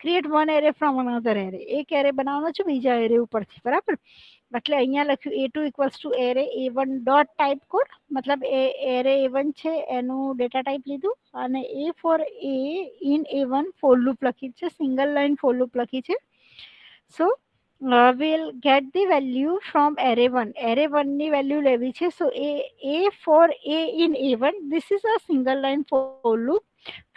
Create one array from another array, એક array બનાવવાનો છે બીજા એરે ઉપરથી, બરાબર. એટલે અહીંયા લખ્યું A2 equals to array A1 dot type code, મતલબ એરે A1 છે એનું ડેટા ટાઈપ લીધું, અને A for A in A1 for loop લખી છે, સિંગલ લાઈન ફોર લૂપ લખી છે. સો we'll get the value from array1, array1 ની વેલ્યુ લેવી છે. સો a for a in a1, this is a single line for loop.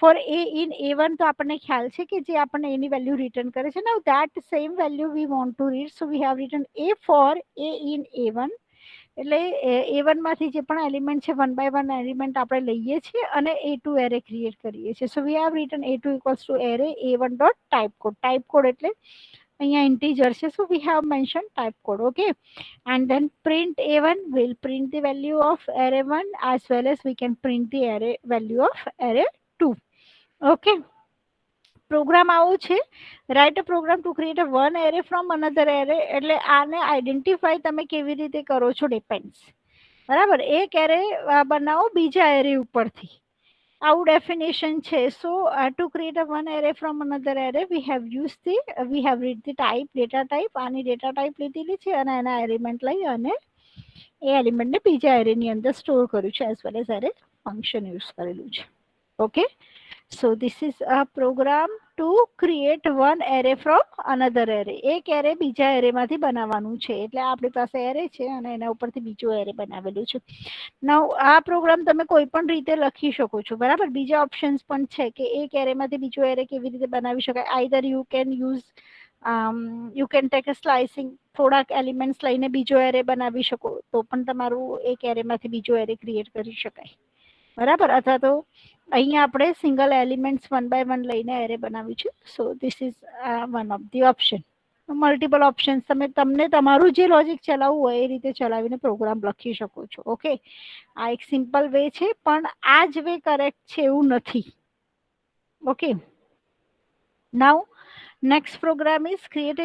For a in a1 તો આપણને ખ્યાલ છે કે જે આપણને એની વેલ્યુ રિટર્ન કરે છે. now that same value we want to read, so we have written a for a in a1. એટલે A1 માંથી જે પણ એલિમેન્ટ છે વન બાય વન એલિમેન્ટ આપણે લઈએ છીએ અને A2 એરે ક્રિએટ કરીએ છીએ. So we have written A2 equals to array A1 dot type code, type code એટલે અહીંયા ઇન્ટીજર છે, so we have mention type code. Okay, and then print A1 will print the value of array1 as well as we can print the array value of array2. Okay, program આવો છે, right a program to create a one array from another array. એટલે આને identify તમે કેવી રીતે કરો છો depends, બરાબર. એક એરે બનાવો બીજા એરે ઉપરથી, આવું ડેફિનેશન છે. So to create a one array from another array we have read the type, data type, આની ડેટા ટાઈપ લીધેલી છે અને એના એલિમેન્ટ લઈ અને એ એલિમેન્ટને બીજા એરેની અંદર સ્ટોર કર્યું છે, as well as array function use કરેલું છે. Okay, so this is a program to create one array from another array. એક એરે બીજા એરેમાંથી બનાવવાનું છે, એટલે આપણી પાસે એરે છે અને એના ઉપરથી બીજો એરે બનાવેલું છે. નાઉ આ પ્રોગ્રામ તમે કોઈ પણ રીતે લખી શકો છો, બરાબર. બીજા ઓપ્શન્સ પણ છે કે એક એરેમાંથી બીજો એરે કેવી રીતે બનાવી શકાય. Either you can use you can take a slicing, થોડાક એલિમેન્ટ્સ લઈને બીજો એરે બનાવી શકો તો પણ તમારું એક એરેમાંથી બીજો એરે ક્રિએટ કરી શકાય, બરાબર. અથવા તો અહીંયા આપણે single elements one by one લઈને એરે બનાવ્યું છે. So this is one of the option. Multiple options, તમને તમારું જે લોજિક ચલાવવું હોય એ રીતે ચલાવીને પ્રોગ્રામ લખી શકો છો. ઓકે, આ એક સિમ્પલ વે છે, પણ આ જ વે કરેક્ટ છે એવું નથી. Okay, now next program is create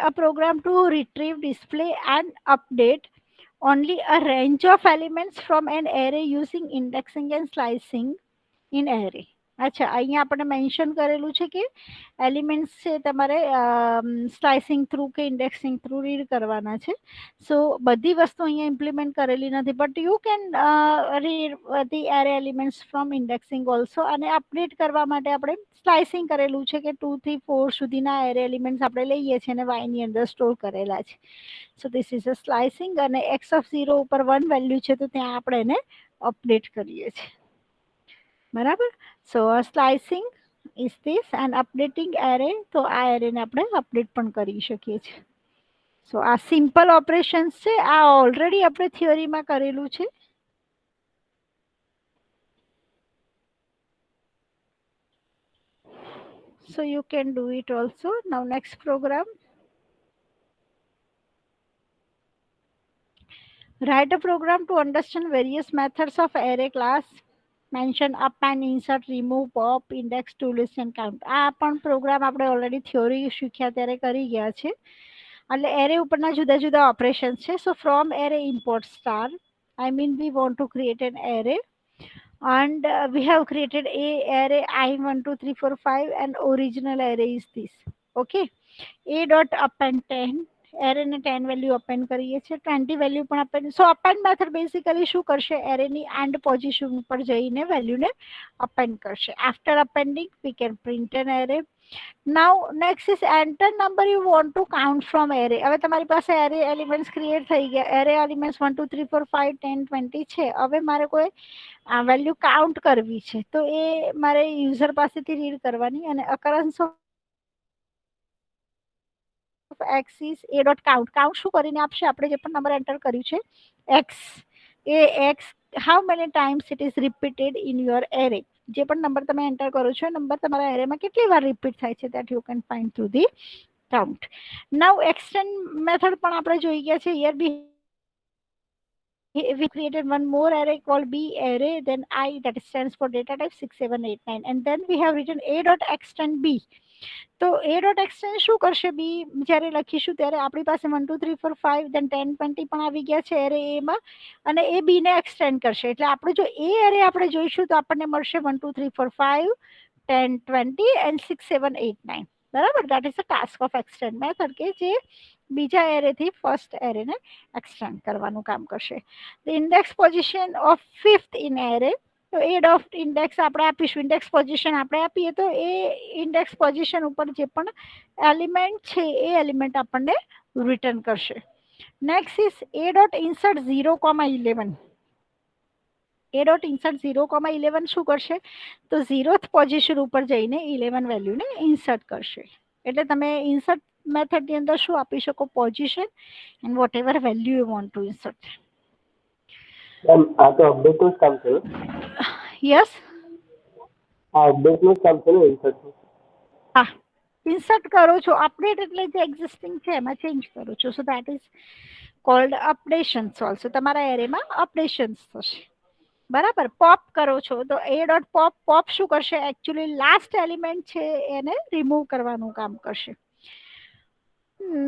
a program to retrieve, display and update only a range of elements from an array using indexing and slicing in array. અચ્છા, અહીંયા આપણે મેન્શન કરેલું છે કે એલિમેન્ટ્સ છે તમારે સ્લાઇસિંગ થ્રુ કે indexing through read કરવાના છે. સો બધી વસ્તુ અહીંયા ઇમ્પ્લિમેન્ટ કરેલી નથી, but you can read the array elements from indexing also. અને અપડેટ કરવા માટે આપણે સ્લાઇસિંગ કરેલું છે કે 2 થી 4 સુધીના એરે એલિમેન્ટ્સ આપણે લઈએ છીએ અને y ની અંદર સ્ટોર કરેલા છે. So this is a slicing, અને x ઓફ 0 ઉપર 1 વેલ્યુ છે તો ત્યાં આપણે એને અપડેટ કરીએ છીએ, બરાબર. So slicing is this and updating array, તો આ એરેને આપણે અપડેટ પણ કરી શકીએ છીએ. સો આ સિમ્પલ ઓપરેશન્સ છે, આ ઓલરેડી આપણે થિયરીમાં કરેલું છે. So you can do it also. Now next program, write a program to understand various methods of array class. Mention up and insert, remove, pop, index, to list and count. આ પણ programme આપણે already theory શીખ્યા ત્યારે કરી ગયા છે. એટલે array ઉપરના જુદા જુદા ઓપરેશન્સ છે. સો from array import star, I mean we want to create an array, and we have created a array I1 2 3 4 5 and original array is this. Okay, a dot append 10, array ને 10 value append કરીએ છીએ, 20 value પણ append. સો append method basically શું કરશે, એરેની and position ઉપર જઈને વેલ્યુને અપેન્ડ કરશે. After appending we can print an array. Now next is enter number you want to count from array. હવે તમારી પાસે એરે એલિમેન્ટ્સ ક્રિએટ થઈ ગયા, એરે એલિમેન્ટ્સ 1 2 3 4 5 10 20 છે. હવે મારે કોઈ વેલ્યુ કાઉન્ટ કરવી છે તો એ મારે યુઝર પાસેથી રીડ કરવાની, અને occurrence of x is a dot count. Count શું કરીને આપશે, આપણે જે પણ નંબર એન્ટર કર્યું છે x, A x how many times it is repeated in your array. જે પણ નંબર તમે એન્ટર કરો છો નંબર તમારા એરેમાં કેટલી વાર રિપીટ થાય છે, that you can find through the count. Now extend method પણ આપણે જોઈ ગયા છે. Here we created one more array called b array, then I, that stands for data type 6 7 8 9, and then we have written a dot extend b. તો a dot extend શું કરશે, b જ્યારે લખીશું ત્યારે આપણી પાસે 1 2 3 4 5 then 10 20 પણ આવી ગયા છે એરે એમાં, અને એ b ને એક્સટેન્ડ કરશે. એટલે આપણે જો એ એરે આપણે જોઈશું તો આપણને મળશે 1 2 3 4 5 10, 20 and 6, 7, 8, 9. બરાબર, that is the task of extend method કે જે બીજા એરે થી ફર્સ્ટ એરે ને એક્સટેન્ડ કરવાનું કામ કરશે. The index position of fifth in array, તો એ ડોટ ઇન્ડેક્સ આપણે આપીશું, ઇન્ડેક્સ પોઝિશન આપણે આપીએ તો એ ઇન્ડેક્સ પોઝિશન ઉપર જે પણ એલિમેન્ટ છે એ એલિમેન્ટ આપણને રિટર્ન કરશે. Next is a dot insert 0,11. a dot insert 0,11 શું કરશે, તો 0th પોઝિશન ઉપર જઈને 11 વેલ્યુને ઇન્સર્ટ કરશે. એટલે તમે ઇન્સર્ટ મેથડ ની અંદર શું આપી શકો, position and what ever value you want two insert. આ તો અપડેટ નું જ કામ છે. યસ, આ અપડેટ નું જ કામ છે ને, ઇન્સર્ટ નું. હા, ઇન્સર્ટ કરો છો, અપડેટ એટલે જે એક્ઝિસ્ટિંગ છે એમાં ચેન્જ કરો છો. So that is called updations also. તમારા એરેમાં અપડેશન્સ થશે. બરાબર. પોપ કરો છો તો એ ડોટ પોપ, પોપ શું કરશે, એકચ્યુઅલી લાસ્ટ એલિમેન્ટ છે એને રિમૂવ કરવાનું કામ કરશે.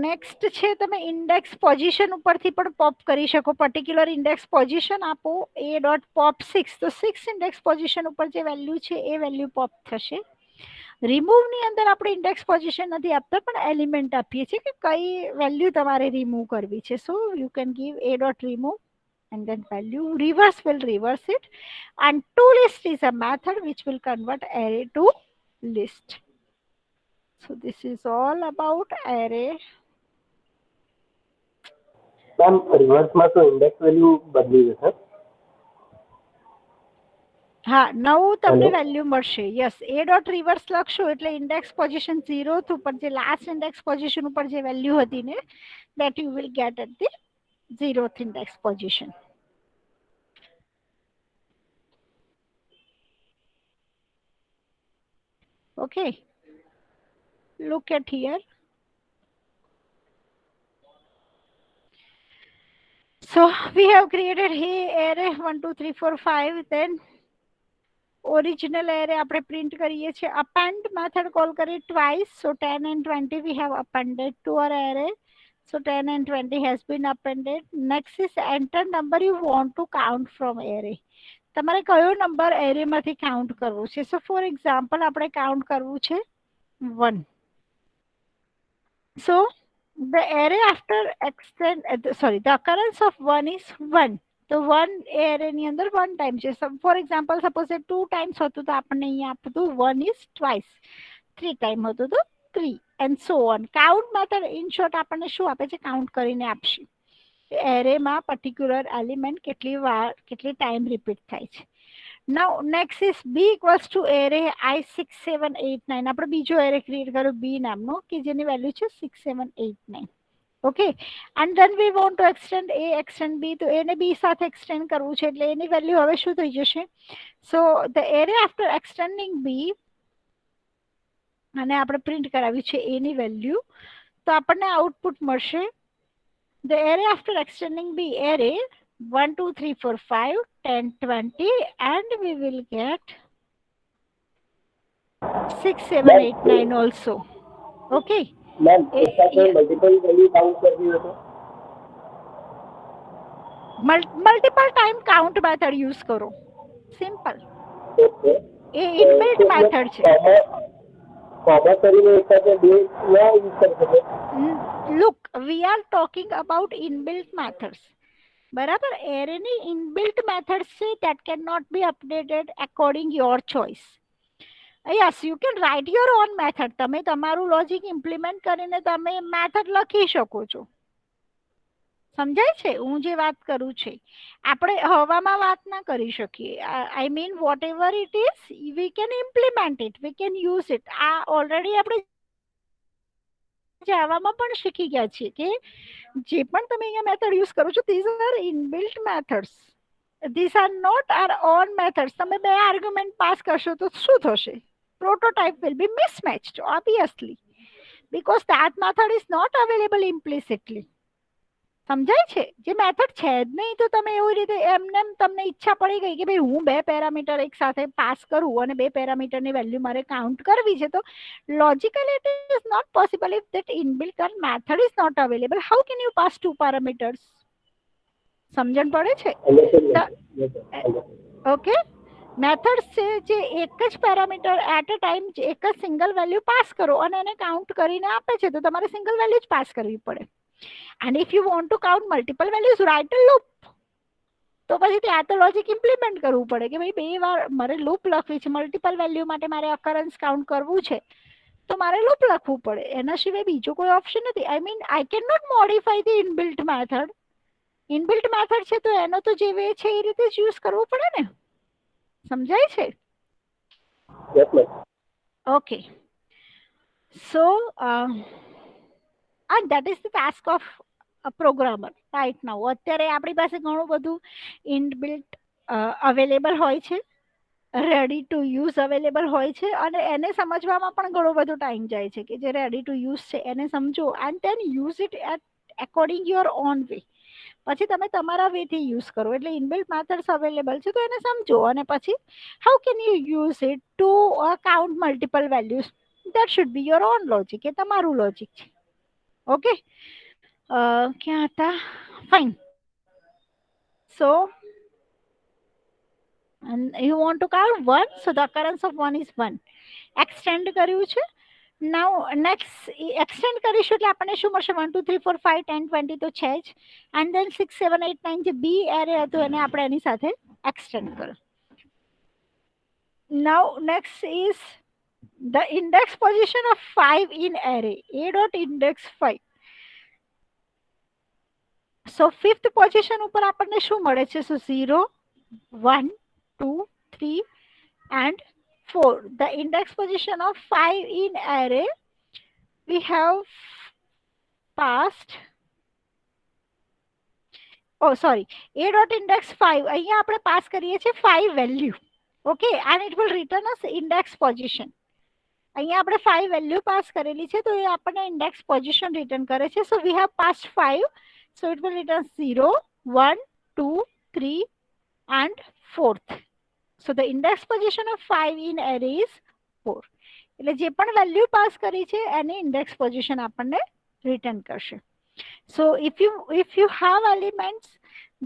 નેક્સ્ટ છે તમે ઇન્ડેક્સ પોઝિશન ઉપરથી પણ પોપ કરી શકો. પર્ટિક્યુલર ઇન્ડેક્સ પોઝિશન આપો એ ડોટ પોપ 6, તો 6 ઇન્ડેક્સ પોઝિશન ઉપર જે વેલ્યુ છે એ વેલ્યુ પોપ થશે. રિમૂવ ની અંદર આપણે ઇન્ડેક્સ પોઝિશન નથી આપતા પણ એલિમેન્ટ આપીએ છીએ કે કઈ વેલ્યુ તમારે રિમૂવ કરવી છે. So you can give a dot remove and then value reverse will reverse it, and toList is a method which will convert array to list. So this is all about array. Ma'am રિવર્સમાં તો index value બદલી જશે. હા, નવું તમને value મળશે. Yes, a dot reverse લખશો એટલે ઇન્ડેક્સ પોઝિશન 0th ઉપર જે લાસ્ટ ઇન્ડેક્સ પોઝિશન ઉપર જે વેલ્યુ હતી ને that you will get at the 0th index position. Okay, look at here. So we have created here array 1 2 3 4 5. Then original array આપણે print કરીએ છીએ. Append method call કરીએ twice. So 10 and 20 we have appended to our array. So 10 and 20 has been appended. Next is enter number you want to count from array. તમારે કયો number array માંથી count કરવો છે. So for example આપણે count કરવું છે 1. So the array after extend sorry, the occurrence of 1 is 1. તો 1 એ array ની અંદર 1 ટાઈમ છે. ફોર એક્ઝામ્પલ સપોઝ 2 ટાઈમ્સ હતું તો આપણને અહીંયા આપતું 1 is twice. 3 ટાઈમ હતું તો 3 and so on. Count method in short આપણને શું આપે છે, કાઉન્ટ કરીને આપશે એરેમાં પર્ટિક્યુલર એલિમેન્ટ કેટલી વાર કેટલી ટાઈમ રિપીટ થાય છે. Now next is b equals to array I 6 7 8 9. આપણે બીજો એરે ક્રિએટ કર્યો b નામનો કે જેની વેલ્યુ છે 6 7 8 9. Okay, and then we want to extend a extend b. તો એને b સાથે એક્સટેન્ડ કરવું છે એટલે એની વેલ્યુ હવે શું થઈ જશે. So the array after extending b અને આપણે પ્રિન્ટ કરાવ્યું છે a ની વેલ્યુ, તો આપણને આઉટપુટ મળશે the array after extending b array 1 2 3 4 5 10 20 and we will get 6 7 8 9 also. Okay, ma'am એક સાથે મલ્ટિપલ વેલ્યુ કાઉન્ટ કરવી હોય તો multiple time count method use કરો. Simple, okay. એ ઇનબિલ્ટ મેથડ છે. કોમા કરીને એક સાથે બે ના યુઝ કરી શકે. Look, we are talking about inbuilt methods. બરાબર, એરેની ઇનબિલ્ટ મેથડ્સ છે that cannot be updated according your choice. Yes, you can write your own method. તમે તમારું લોજિક ઇમ્પ્લિમેન્ટ કરીને તમે મેથડ લખી શકો છો. સમજાય છે હું જે વાત કરું છે. આપણે હવામાં વાત ના કરી શકીએ. I mean whatever it is we can implement it, we can use it. આ ઓલરેડી આપણે જાવામાં પણ શીખી ગયા છીએ કે જે પણ તમે અહીંયા મેથડ યુઝ કરો છો these are inbuilt methods. These are not our own methods. તમે બે આર્ગ્યુમેન્ટ પાસ કરશો તો શું થશે, prototype will be mismatched obviously because that method is not available implicitly. સમજાય છે. જે મેથડ છે જ નહીં તો તમે એવી રીતે એમને તમને ઈચ્છા પડી ગઈ કે ભાઈ હું બે પેરામીટર એક સાથે પાસ કરું અને બે પેરામીટરની વેલ્યુ મારે કાઉન્ટ કરવી છે, તો logically it is not possible if that inbuilt method is not available. How can you pass two parameters? સમજણ પડે છે? ઓકે, મેથડ્સ છે જે એક જ પેરામીટર એટ અ ટાઈમ એક જ સિંગલ વેલ્યુ પાસ કરો અને એને કાઉન્ટ કરીને આપે છે તો તમારે સિંગલ વેલ્યુ જ પાસ કરવી પડે. And if you want to count multiple values write a loop. તો પછી ત્યાં તો લોજિક ઇમ્પ્લિમેન્ટ કરવું પડે કે ભાઈ 2 વાર મારે લૂપ લખવી છે, મલ્ટિપલ વેલ્યુ માટે મારે અકરન્સ કાઉન્ટ કરવું છે તો મારે લૂપ લખવું પડે. એના સિવાય બીજો કોઈ ઓપ્શન નથી. I mean I can not modify the inbuilt method. Inbuilt method છે તો એનો તો જે વે છે એ રીતે જ યુઝ કરવું પડે ને. સમજાય છે? Yes ma'am. Okay. So and that is the task of a programmer right now. અત્યારે આપણી પાસે ઘણું બધું ઇનબિલ્ટ અવેલેબલ હોય છે, રેડી ટુ યુઝ અવેલેબલ હોય છે અને એને સમજવામાં પણ ઘણો બધો ટાઈમ જાય છે કે જે રેડી ટુ યુઝ છે એને સમજો and then use it at according your own way. પછી તમે તમારા વેથી યુઝ કરો. એટલે ઇનબિલ્ટ મેથડ્સ અવેલેબલ છે તો એને સમજો અને પછી how can you use it to count multiple values. That should be your own logic. એ તમારું લોજિક છે. ઓકે. ક્યાં હતા? Fine. So and you want to count 1, so the occurrence of 1 is 1. Extend કર્યું છે. Now next extend કરીશું એટલે આપણને શું મળશે? 1 2 3 4 5 10 20 તો છે જ. and then 6 7 8 9 જે બી એરે હતું એને આપણે એની સાથે એક્સટેન્ડ કરો. Now next is the index position of 5 in array. A dot index 5. So fifth position ઉપર આપણને શું મળે છે? So 0 1 2 3 and 4. The index position of 5 in array we have passed. Oh sorry, a dot index 5. અહીંયા આપણે pass કરીએ છીએ 5 value. Okay, and it will return us index position. અહીંયા આપણે 5 વેલ્યુ પાસ કરેલી છે તો એ આપણને ઇન્ડેક્સ પોઝિશન રિટર્ન કરે છે. So we have passed 5, so it will return 0 1 2 3 and 4th. So the index position of 5 in array is 4. એટલે જે પણ વેલ્યુ પાસ કરી છે એની ઇન્ડેક્સ પોઝિશન આપણને રિટર્ન કરશે. So if you have elements,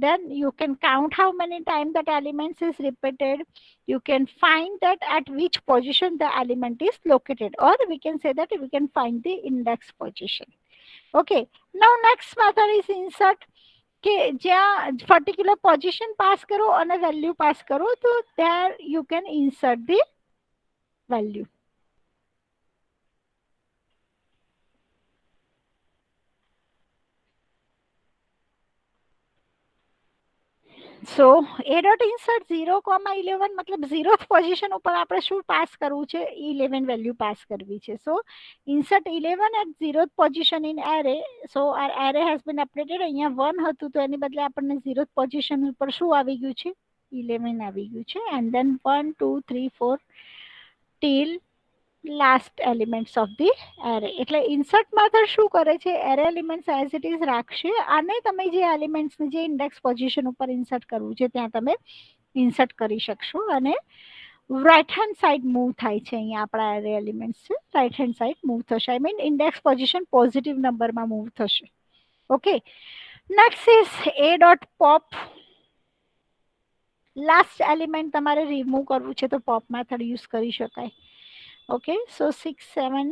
then you can count how many times that elements is repeated. You can find that at which position the element is located, or we can say that we can find the index position. Okay. Now next method is insert. કે જ્યાં particular position pass કરો અને value pass કરો તો there you can insert the value. So a dot insert 0,11 मतलब 0th position ઉપર આપણે શું પાસ કરવું છે? 11 વેલ્યુ પાસ કરવી છે. So insert 11 at 0th position in array. So our array has been updated. અહીંયા 1 હતું તો એની બદલે આપણને 0th પોઝિશન ઉપર શું આવી ગયું છે? 11 આવી ગયું છે. and then 1 2 3 4 till last elements of the array. એટલે ઇન્સર્ટ મેથડ શું કરે છે? Array elements as it is રાખશે અને તમે જે એલિમેન્ટ્સને જે ઇન્ડેક્સ પોઝિશન ઉપર ઇન્સર્ટ કરવું છે ત્યાં તમે ઇન્સર્ટ કરી શકશો અને રાઈટ હેન્ડ સાઈડ મૂવ થાય છે. અહીંયા આપણા એરે એલિમેન્ટ્સ છે, રાઈટ હેન્ડ સાઈડ મૂવ થશે. I mean index position positive નંબરમાં મૂવ થશે. Okay. Next is a dot pop. Last element તમારે રિમૂવ કરવું છે તો પોપ મેથડ યુઝ કરી શકાય. Okay, so 6 7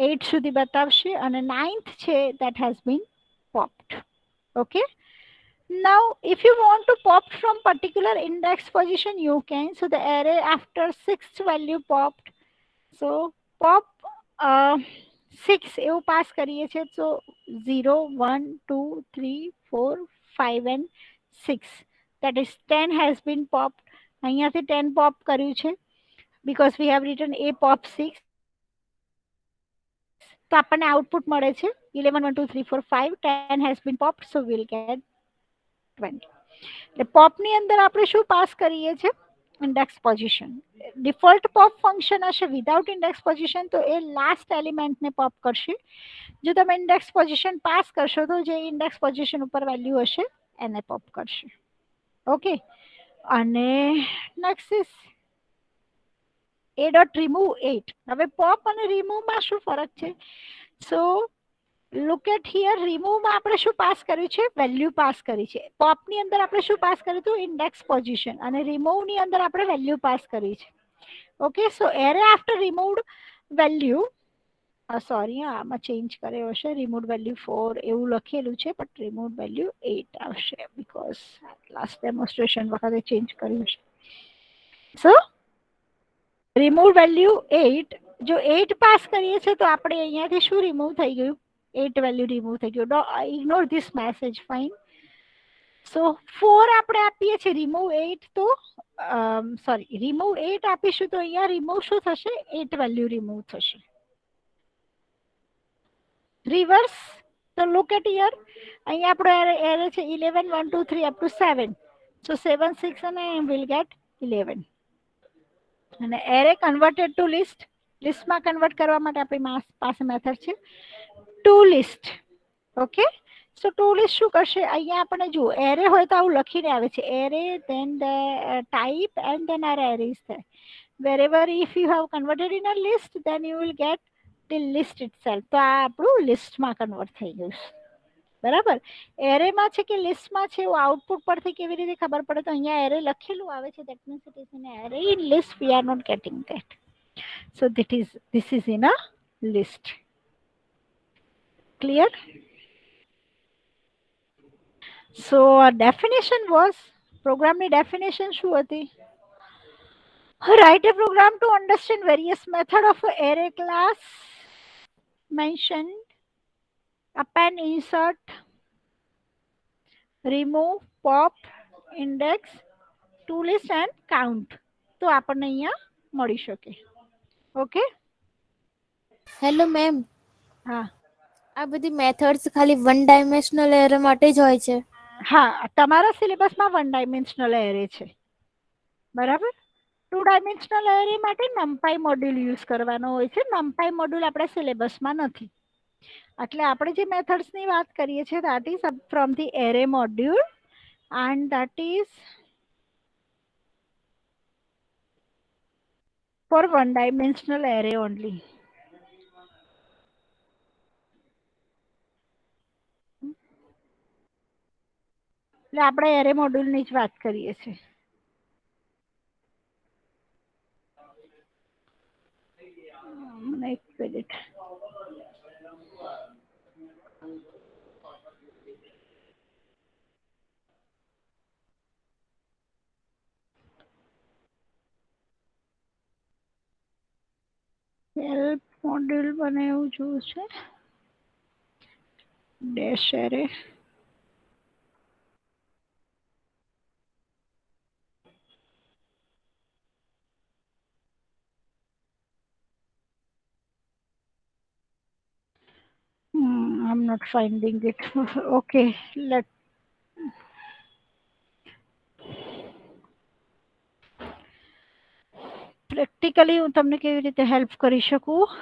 8 સુધી બતાવશે અને 9th છે that has been popped. Okay, now if you want to pop from particular index position you can. So the array after 6th value popped, so pop 6 એવું pass કરીએ છીએ. So 0 1 2 3 4 5 and 6, that is 10 has been popped. અહીંયાથી 10 pop કર્યું છે because we have written a pop 6. તો આપણને output મળે છે 11 1 2 3 4 5. 10 has been popped, so we'll get 20. એટલે પોપની અંદર આપણે શું પાસ કરીએ છીએ? Index position. Default pop function હશે વિધાઉટ ઇન્ડેક્સ પોઝિશન તો એ લાસ્ટ એલિમેન્ટને પોપ કરશે. જો તમે ઇન્ડેક્સ પોઝિશન પાસ કરશો તો જે ઇન્ડેક્સ પોઝિશન ઉપર વેલ્યુ હશે એને પોપ કરશે. ઓકે. અને next is a dot remove 8. હવે પોપ અને રિમૂવમાં શું ફરક છે? સો લુક એટ હિયર, રિમૂવમાં આપણે શું પાસ કર્યું છે? વેલ્યુ પાસ કરી છે. પોપની અંદર આપણે શું પાસ કર્યું હતું? Index position. અને રિમૂવની અંદર આપણે વેલ્યુ પાસ કરી છે. Okay, so array after removed value, sorry આમાં ચેન્જ કર્યો હશે, રિમૂવ વેલ્યુ 4 એવું લખેલું છે, બટ રિમૂવ વેલ્યુ 8 આવશે, બીકોઝ લાસ્ટ ડેમોન્સ્ટ્રેશન વખતે ચેન્જ કર્યું છે. સો રિમૂવ વેલ્યુ 8, જો 8 પાસ કરીએ છીએ તો આપણે અહીંયાથી શું રિમૂવ થઈ ગયું? 8 વેલ્યુ રિમૂવ થઈ ગયું. Ignore this message, fine. So 4 આપણે આપીએ છીએ, રિમૂવ 8, તો સોરી રિમૂવ 8 આપીશું તો અહીંયા રિમૂવ શું થશે? 8 વેલ્યુ રિમૂવ થશે. રિવર્સ, તો લુક એટ હિયર, અહીંયા આપણો એરે છે 11 1 2 3 અપ ટુ 7. સો 7 6 અને વિલ ગેટ 11. અને એરે કન્વર્ટેડ ટુ લિસ્ટ, લિસ્ટમાં કન્વર્ટ કરવા માટે આપણી પાસે મેથડ છે ટુ લિસ્ટ. ઓકે, સો ટુ લિસ્ટ શું કરશે? અહીંયા આપણે જુઓ, એરે હોય તો આવું લખીને આવે છે, array then type and then are arrays થાય. wherever if you have converted in a list, then you will get the list itself. તો આ આપણું લિસ્ટમાં કન્વર્ટ થઈ ગયું છે. બરાબર, એરેમાં છે કે લિસ્ટમાં છે એવું આઉટપુટ પરથી કેવી રીતે ખબર પડે? તો અહીંયા એરે લખેલું આવે છે, that means it is in array. In list we are not getting that, so this is in a list. Clear? So our definition was, programની definition શું હતી? Write a program to understand various method of array class mentioned: append, insert, remove, pop, index, toList and count. તો આપણને અહીંયા મળી શકે. Okay, hello ma'am, હા આ બધી મેથડ્સ ખાલી વન ડાયમેન્શનલ એરે માટે જ હોય છે? હા, તમારા સિલેબસમાં 1 ડાયમેન્શનલ એરે છે. બરાબર, 2 ડાયમેન્શનલ એરે માટે નમપાઈ મોડ્યુલ યુઝ કરવાનો હોય છે. નમપાઈ મોડ્યુલ આપણા સિલેબસમાં નથી. એટલે આપણે જે મેથડ્સની વાત કરીએ છીએ, that is from the array module, and that is for 1 dimensional array only. એટલે આપણે એરે મોડ્યુલની જ વાત કરીએ છીએ. એક મિનિટ, હેલ્પ મોડ્યુલ મને એવું જોવું છે, dash array. I'm not finding it. Okay, let practically હું તમને કેવી રીતે હેલ્પ કરી શકું?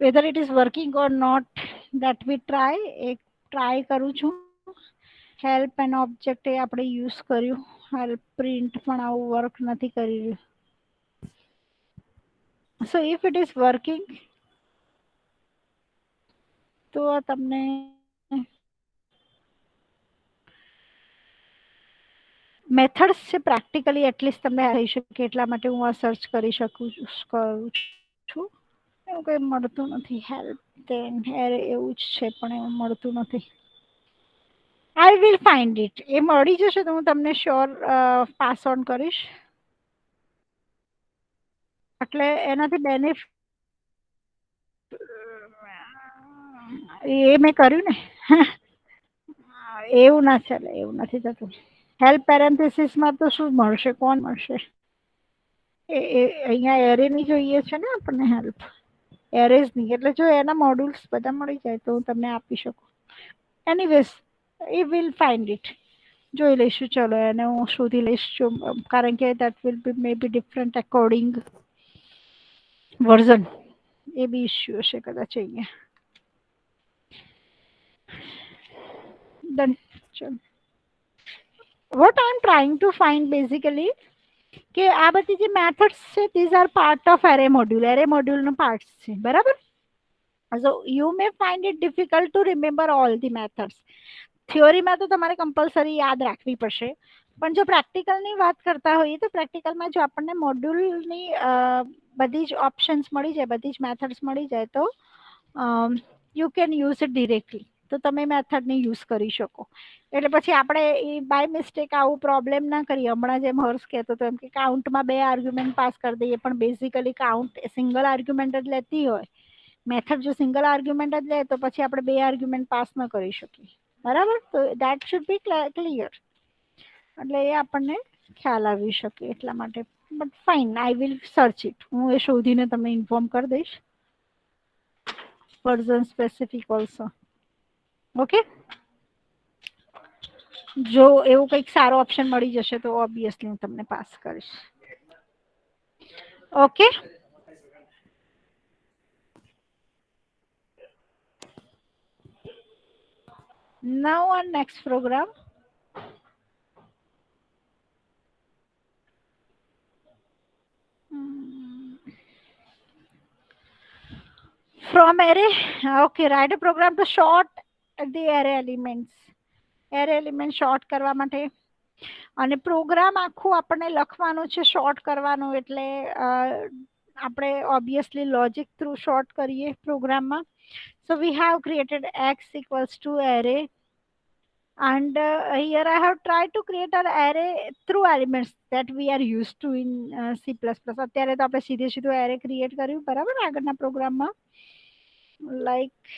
whether it is working or not, that we try. એક ટ્રાય કરું છું. હેલ્પ એન્ડ ઓબ્જેક્ટ એ આપણે યુઝ કર્યું. હેલ્પ પ્રિન્ટ પણ આવું વર્ક નથી કરી રહ્યું. સો ઇફ ઇટ ઇઝ વર્કિંગ, તો તમને મેથડ્સ છે પ્રેક્ટિકલી એટલીસ્ટ તમને થઈ શકે એટલા માટે હું આ સર્ચ કરી શકું કરું છું. એવું કંઈ મળતું નથી. હેલ્પ ધેન એરે એવું જ છે, પણ એવું મળતું નથી. I will find it. એ મળી જશે તો હું તમને શ્યોર પાસ ઓન કરીશ. એટલે એનાથી બેનિફિટ એ મેં કર્યું ને. એવું ના ચાલે, એવું નથી થતું. હેલ્પ પેરેન્થેસિસમાં તો શું મળશે, કોણ મળશે? અહીંયા એરેની જોઈએ છે ને આપણને હેલ્પ, એરેઝની. એટલે જો એના મોડ્યુલ્સ બધા મળી જાય તો હું તમને આપી શકું. એનીવેઝ એ વિલ ફાઇન્ડ ઇટ, જોઈ લઈશું. ચલો એને હું શોધી લઈશ, કારણ કે that will be may be different according version, એ બી ઇસ્યુ હશે કદાચ અહીંયા. Then what I'm trying to find basically કે આ બધી જે મેથડ્સ છે these are part of array module. array module no parts છે, બરાબર? So you may find it difficult to remember all the methods. થિયોરીમાં તો તમારે કમ્પલસરી યાદ રાખવી પડશે, પણ જો પ્રેક્ટિકલની વાત કરતા હોઈએ તો પ્રેક્ટિકલમાં જો આપણને મોડ્યુલની બધી જ ઓપ્શન્સ મળી જાય, બધી જ મેથડ્સ મળી જાય તો you can use it directly. તો તમે મેથડને યુઝ કરી શકો. એટલે પછી આપણે એ બાય મિસ્ટેક આવું પ્રોબ્લેમ ના કરીએ. હમણાં જેમ હર્ષ કહેતો હતો એમ કે કાઉન્ટમાં 2 આર્ગ્યુમેન્ટ પાસ કરી દઈએ, પણ બેઝિકલી કાઉન્ટ સિંગલ આર્ગ્યુમેન્ટ જ લેતી હોય. મેથડ જો સિંગલ આર્ગ્યુમેન્ટ જ લે તો પછી આપણે 2 આર્ગ્યુમેન્ટ પાસ ન કરી શકીએ, બરાબર? તો દેટ શુડ બી ક્લિયર. એટલે એ આપણને ખ્યાલ આવી શકે એટલા માટે. But fine, I will search it. હું એ શોધીને તમને ઇન્ફોર્મ કરી દઈશ. Version specific also. ઓકે, જો એવું કંઈક સારો ઓપ્શન મળી જશે તો ઓબ્વિયસલી હું તમને પાસ કરીશ. Okay, now on next program. From array, okay, write a program to sort the array elements. array element short કરવા માટે, અને પ્રોગ્રામ આખું આપણને લખવાનું છે શોર્ટ કરવાનું. એટલે આપણે ઓબ્વિયસલી લોજિક થ્રુ શોર્ટ કરીએ પ્રોગ્રામમાં. So we have created x equals to array, and here I have tried to create an array through elements that we are used to in C++. અત્યારે તો આપણે સીધે સીધું array ક્રિએટ કર્યું, બરાબર? આગળના પ્રોગ્રામમાં like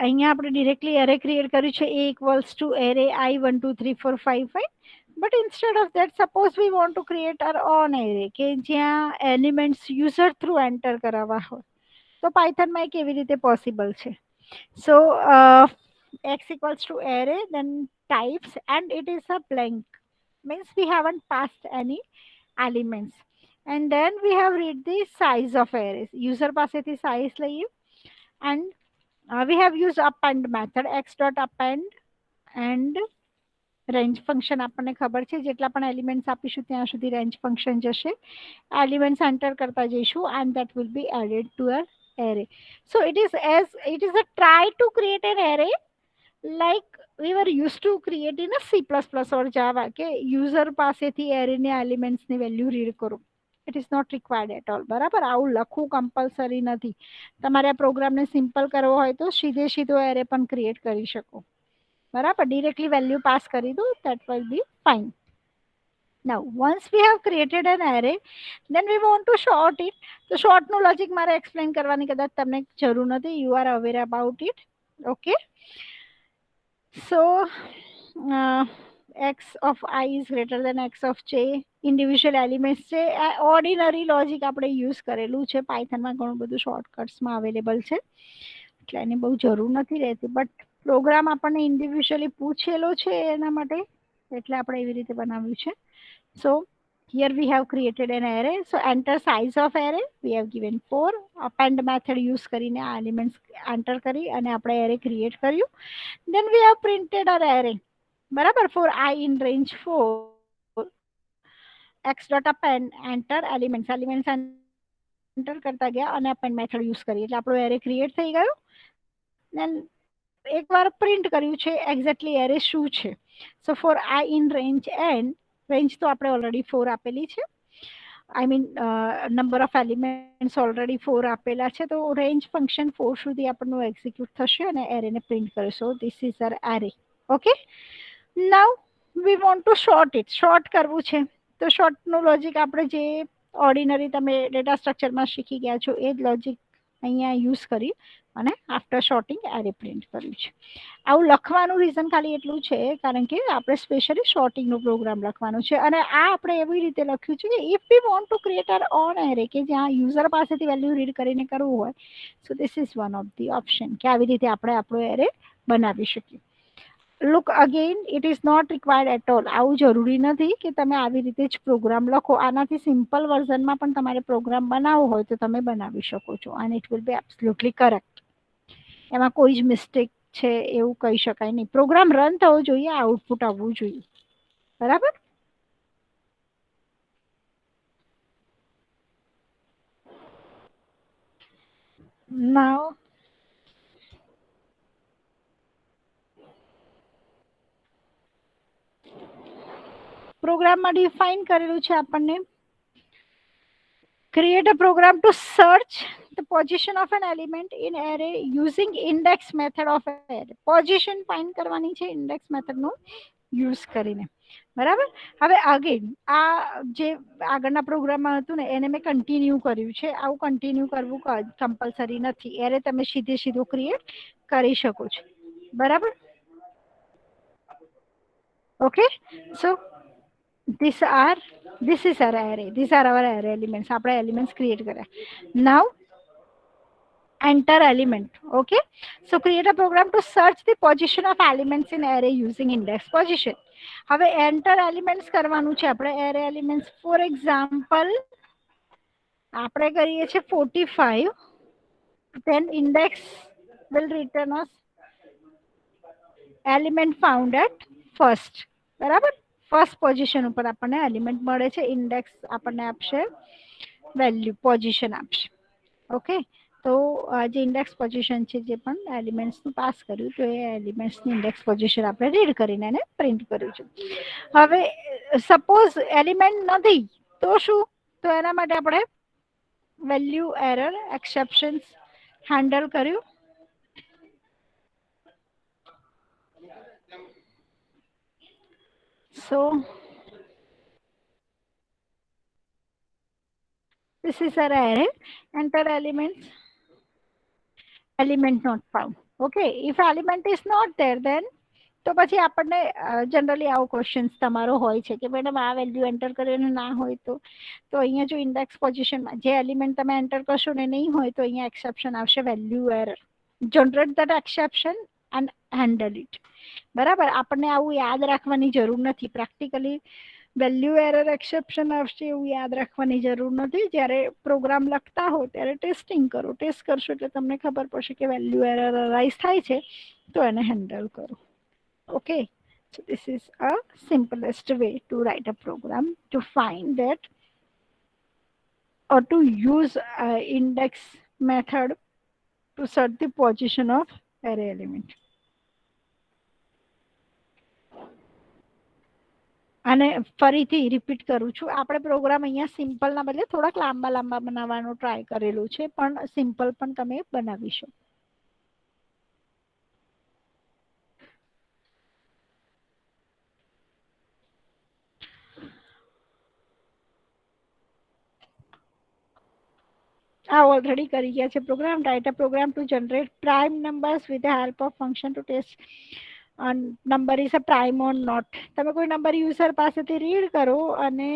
અહીંયા આપણે ડિરેક્ટલી એરે ક્રિએટ કર્યું છે a equals to array I 1 2 3 4 5 5. but instead of that, suppose we want to create our own array કે જ્યાં એલિમેન્ટ્સ યુઝર થ્રુ એન્ટર કરાવવા હોય, તો પાયથનમાં એ કેવી રીતે પોસિબલ છે? સો x equals to array, then types, and it is a blank, means we haven't passed any elements. And then we have read the size of arrays. user પાસેથી size લઈએ, and we have used append method, x dot append and range function. આપણને ખબર છે જેટલા પણ elements આપીશું ત્યાં સુધી રેન્જ ફંક્શન જશે, એલિમેન્ટ્સ એન્ટર કરતા જઈશું, and that will be added to our array. So it is a try to create an array like we were used to create in a C++ or Java કે user પાસેથી એરેને એલિમેન્ટ્સની value read કરો. It is not required at all, બરાબર? આવું લખવું compulsory નથી. તમારે આ પ્રોગ્રામને સિમ્પલ કરવો હોય તો સીધો એરે પણ ક્રિએટ કરી શકો, બરાબર? ડિરેક્ટલી વેલ્યુ પાસ કરી દો, that will be fine. Now once we have created an array, then we want to sort it. તો short નું લોજિક મારે એક્સપ્લેન કરવાની કદાચ તમને જરૂર નથી, you are aware about it. Okay, so x of I is greater than x of j. Individual elements છે. Ordinary logic આપણે યુઝ કરેલું છે પાયથનમાં, ઘણું બધું શોર્ટકટ્સમાં અવેલેબલ છે, એટલે એની બહુ જરૂર નથી રહેતી. બટ પ્રોગ્રામ આપણને ઇન્ડિવિજ્યુઅલી પૂછેલો છે એના માટે, એટલે આપણે એવી રીતે બનાવ્યું છે. સો here we have created an array. So enter size of array, we have given 4. append method use કરીને આ એલિમેન્ટ્સ એન્ટર કરી અને આપણે એરે ક્રિએટ કર્યું. then we have printed our array, બરાબર? for I in range 4, x dot append enter elements. Elements enter કરતા ગયા અને append મેથડ યુઝ કરી એટલે આપણો એરે ક્રિએટ થઈ ગયો. then એકવાર પ્રિન્ટ કર્યું છે એક્ઝેક્ટલી એરે શું છે. So for I in range n, range તો આપણે ઓલરેડી 4 આપેલી છે, I mean number of elements already 4 આપેલા છે, તો રેન્જ ફંક્શન 4 સુધી આપણનું એક્ઝિક્યુટ થશે અને એરેને પ્રિન્ટ કરે. So this is uh array. Okay, now we want to sort it. Sort કરવું છે તો શોર્ટનું લોજિક આપણે જે ઓર્ડિનરી તમે ડેટા સ્ટ્રક્ચરમાં શીખી ગયા છો એ જ લોજિક અહીંયા યુઝ કરી અને આફ્ટર શોર્ટિંગ એરે પ્રિન્ટ કર્યું છે. આવું લખવાનું રીઝન ખાલી એટલું છે કારણ કે આપણે સ્પેશિયલી શોર્ટિંગનો પ્રોગ્રામ લખવાનો છે અને આ આપણે એવી રીતે લખ્યું છે કે if we want to create uh own array કે જ્યાં યુઝર પાસેથી વેલ્યુ રીડ કરીને કરવું હોય, so this is one of the option કે આવી રીતે આપણે આપણો એરે બનાવી શકીએ. Look again it is not required at all. આવું જરૂરી નથી કે તમે આવી રીતે જ પ્રોગ્રામ લખો. આનાથી સિમ્પલ વર્ઝનમાં પણ તમારે પ્રોગ્રામ બનાવવો હોય તો તમે બનાવી શકો છો અને it will B absolutely correct. એમાં કોઈ જ મિસ્ટેક છે એવું કહી શકાય નહીં. પ્રોગ્રામ રન થવો જોઈએ, આઉટપુટ આવવું જોઈએ. બરાબર. નાવ પ્રોગ્રામમાં ડિફાઇન કરેલું છે આપણને create a program to search the position of an element in array using index method of array. Position find કરવાની છે index method નો યુઝ કરીને. બરાબર. હવે અગેન આ જે આગળના પ્રોગ્રામમાં હતું ને એને મેં કન્ટિન્યુ કર્યું છે. આવું કન્ટિન્યુ કરવું કમ્પલસરી નથી. એરે તમે સીધું ક્રિએટ કરી શકો છો. બરાબર. Okay. So this is our array. These are our array elements. આપણે elements create કર્યા. Now enter element. Okay, so create a program to search the position of elements in array using index position. હવે enter elements કરવાનું છે આપણે array elements. For example આપણે કરીએ છે 45, then index will return us element found at first. બરાબર. First position ઉપર આપણને એલિમેન્ટ મળે છે. ઇન્ડેક્સ આપણને આપશે વેલ્યુ, પોઝિશન આપશે. ઓકે, તો જે ઇન્ડેક્સ પોઝિશન છે જે પણ એલિમેન્ટ્સનું પાસ કર્યું તો એ એલિમેન્ટ્સની ઇન્ડેક્સ પોઝિશન આપણે રીડ કરીને એને પ્રિન્ટ કર્યું છે. હવે સપોઝ એલિમેન્ટ નથી તો શું? તો એના માટે આપણે વેલ્યુ એરર એક્સેપ્શન્સ હેન્ડલ કર્યું. So this is our array. Enter elements. Element not found. Okay, if element is not there, then તો પછી આપણને જનરલી આવો ક્વેશ્ચન્સ તમારો હોય છે કે મેડમ આ વેલ્યુ એન્ટર કરીને ના હોય તો અહીંયા જો ઇન્ડેક્સ પોઝિશનમાં જે એલિમેન્ટ તમે એન્ટર કરશો ને નહીં હોય તો અહીંયા એક્સેપ્શન આવશે value error. Generate that exception and handle it. બરાબર. આપણને આવું યાદ રાખવાની જરૂર નથી. પ્રેક્ટિકલી વેલ્યુ એરર એક્સેપ્શન આવશે એવું યાદ રાખવાની જરૂર નથી. જ્યારે પ્રોગ્રામ લખતા હો ત્યારે ટેસ્ટિંગ કરો. ટેસ્ટ કરશો એટલે તમને ખબર પડશે કે વેલ્યુ એરર અરાઇઝ થાય છે તો એને હેન્ડલ કરો. Okay, so this is a simplest way to write a program to find that or to use index method to search the position of array element. અને ફરીથી રિપીટ કરું છું, આપણે પ્રોગ્રામ અહીંયા સિમ્પલના બદલે થોડાક લાંબા બનાવવાનો ટ્રાય કરેલું છે, પણ સિમ્પલ પણ તમે બનાવી શકો. already કરી ગયા છે programme. write a program to generate prime numbers with the help of function to test number is a prime or not. તમે કોઈ નંબર યુઝર પાસેથી રીડ કરો અને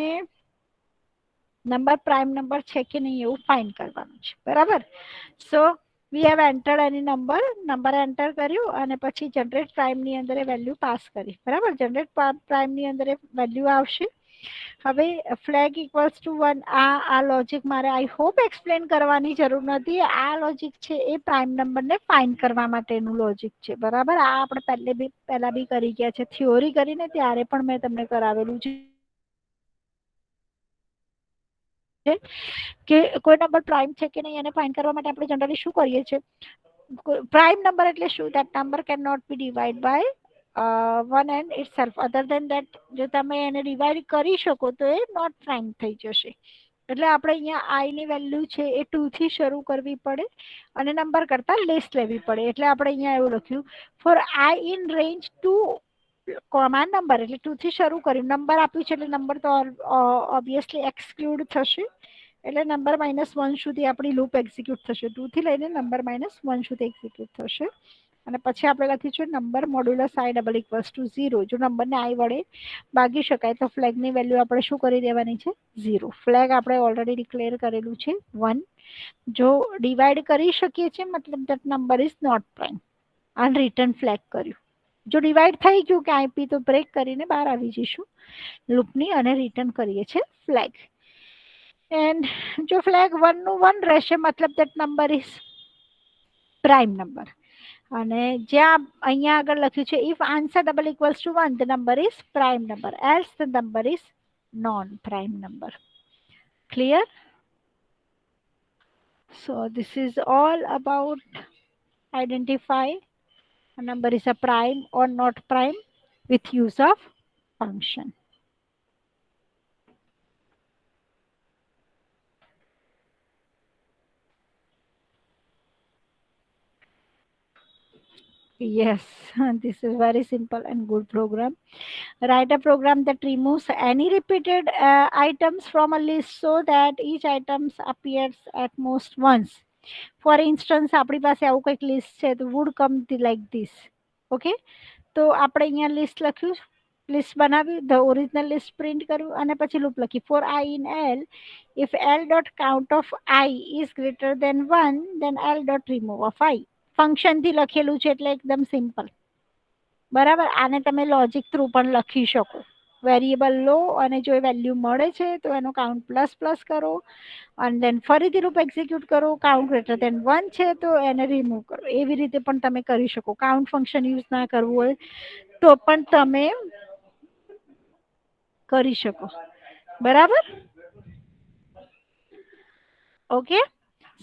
નંબર પ્રાઇમ નંબર છે કે નહીં એવું ફાઇન્ડ કરવાનું છે. બરાબર. So we have entered any number enter કર્યું અને પછી જનરેટ પ્રાઇમની અંદર એ વેલ્યુ પાસ કરી. બરાબર. જનરેટ પ્રાઇમની અંદર એ વેલ્યુ આવશે. હવે ફ્લેગ ઇક્વલ્સ ટુ 1. આ લોજિક મારે આઈ હોપ એક્સપ્લેન કરવાની જરૂર નથી. આ લોજિક છે એ પ્રાઇમ નંબરને ફાઇન્ડ કરવા માટેનું લોજિક છે. બરાબર. આ આપણે પહેલા બી કરી ગયા છે. થિયોરી કરીને ત્યારે પણ મેં તમને કરાવેલું છે કે કોઈ નંબર પ્રાઇમ છે કે નહીં એને ફાઇન્ડ કરવા માટે આપણે જનરલી શું કરીએ છીએ? પ્રાઇમ નંબર એટલે શું? That number can not be divide by one and itself. Other than that જો તમે એને ડિવાઈડ કરી શકો તો એ નોટ પ્રાઇમ થઈ જશે. એટલે આપણે અહીંયા આઈ ની વેલ્યુ છે એ 2 થી શરૂ કરવી પડે અને નંબર કરતા લેસ લેવી પડે. એટલે આપણે અહીંયા એવું લખ્યું for I in range 2 comma number એટલે 2 થી શરૂ કર્યું, નંબર આપ્યું છે એટલે નંબર તો ઓબ્વિયસલી એક્સક્લુડ થશે, એટલે નંબર -1 સુધી આપણી લૂપ એક્ઝિક્યુટ થશે. 2 થી લઈને નંબર -1 સુધી એક્ઝિક્યુટ થશે. અને પછી આપણે લખ્યું છે number modulus i double equals to 0. જો નંબરને i વડે ભાગી શકાય તો ફ્લેગની વેલ્યુ આપણે શું કરી દેવાની છે? 0. ફ્લેગ આપણે ઓલરેડી ડિક્લેર કરેલું છે 1. જો ડિવાઈડ કરી શકીએ છીએ મતલબ that number is not prime, અને રિટર્ન ફ્લેગ કર્યું. જો ડિવાઈડ થઈ ગયું કે આઈપી તો બ્રેક કરીને બહાર આવી જઈશું લૂપની અને રિટર્ન કરીએ છીએ ફ્લેગ. એન્ડ જો ફ્લેગ 1 નું 1 રહેશે મતલબ that number is prime number. અને જ્યાં અહીંયા આગળ લખ્યું છે if answer double equals to 1 the number is prime number, else the number is known prime number. Clear? So this is all about identify a number is a prime or not prime with use of function. Yes, this is very simple and good program. Write a program that removes any repeated items from a list so that each item appears at most once. For instance, આપણી પાસે આવું કંઈક list છે તો would come like this. Okay, તો આપણે અહીંયા list લખ્યું, લિસ્ટ બનાવ્યું, ધ ઓરિજિનલ લિસ્ટ પ્રિન્ટ કર્યું અને પછી લૂપ લખી four i in l if l dot count of i is greater than 1 then l dot remove of i. ફંક્શનથી લખેલું છે એટલે એકદમ સિમ્પલ. બરાબર, આને તમે લોજિક થ્રુ પણ લખી શકો. વેરિયેબલ લો અને જો એ વેલ્યુ મળે છે તો એનો કાઉન્ટ પ્લસ કરો અને દેન ફરીથી લૂપ એક્ઝિક્યુટ કરો. કાઉન્ટ ગ્રેટર દેન 1 છે તો એને રિમૂવ કરો. એવી રીતે પણ તમે કરી શકો. કાઉન્ટ ફંક્શન યુઝ ના કરવું હોય તો પણ તમે કરી શકો. બરાબર? Okay,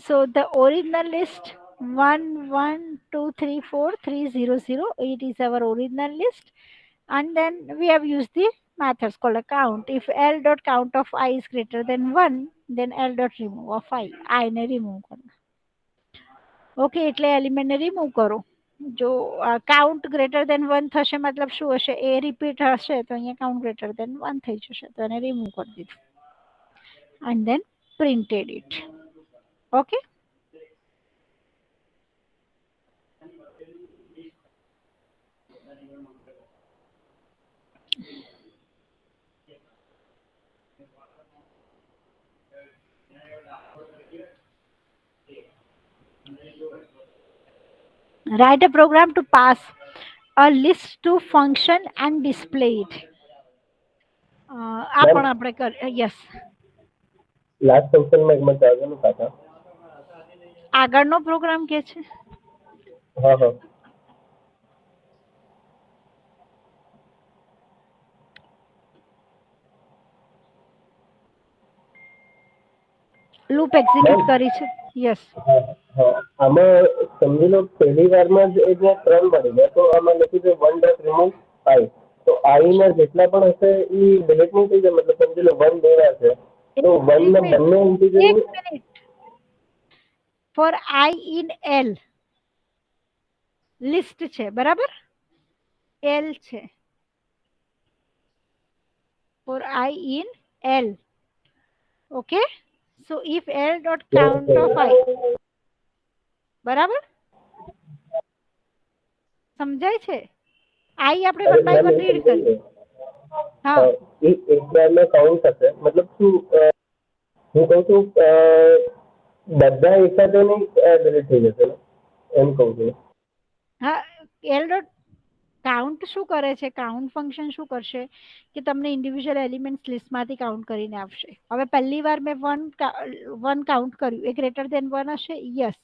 so the original list 1 1 2 3 4 3 0 0, it is our original list, and then we have used the methods called a count. If l dot count of i is greater than 1 then l dot remove of i ને remove કરો. Okay, એટલે element ને remove કરો. જો count greater than 1 થશે મતલબ શું હશે? એ રિપીટ હશે તો અહીંયા કાઉન્ટ ગ્રેટર દેન 1 થઈ જશે તો એને રિમૂવ કરી દીધું and then printed it. Okay, write a program to pass a list to function and display it. આ પણ આપણે યસ, લાસ્ટ ફંક્શનમાં એક મને આગળનું પાછા આગળનો પ્રોગ્રામ કે છે? હા હા લૂપ એક્ઝિક્યુટ કરી છે. યસ, હા હા આમાં સમજી લો પહેલી વારમાં જ એ જે 3 મળી ગયા તો આમાં લખ્યું છે 1 ડોટ રિમૂવ i, તો i ના જેટલા પણ હશે એ ડિલીટ નહીં થઈ જાય. મતલબ સમજી લો 1 2 વાર છે તો 1 ના બંને integer for i in l list છે. બરાબર, l છે for i in l. Okay, so if l dot count of i, બરાબર સમજાય છે? i આપણે 1 by 1 રીડ કરી. હા, એ એક વારમાં કાઉન્ટ થશે. મતલબ શું હું કહું છું બધા એકસાથે નહીં ડિલીટ થઈ જશે એમ કહું છું. હા, l dot કાઉન્ટ શું કરે છે? કાઉન્ટ ફંક્શન શું કરશે કે તમને ઇન્ડિવિજ્યુઅલ એલિમેન્ટ્સ લિસ્ટમાંથી કાઉન્ટ કરીને આપશે. હવે પહેલી વાર મેં 1 કાઉન્ટ કર્યું, એ ગ્રેટર દેન 1 હશે. યસ,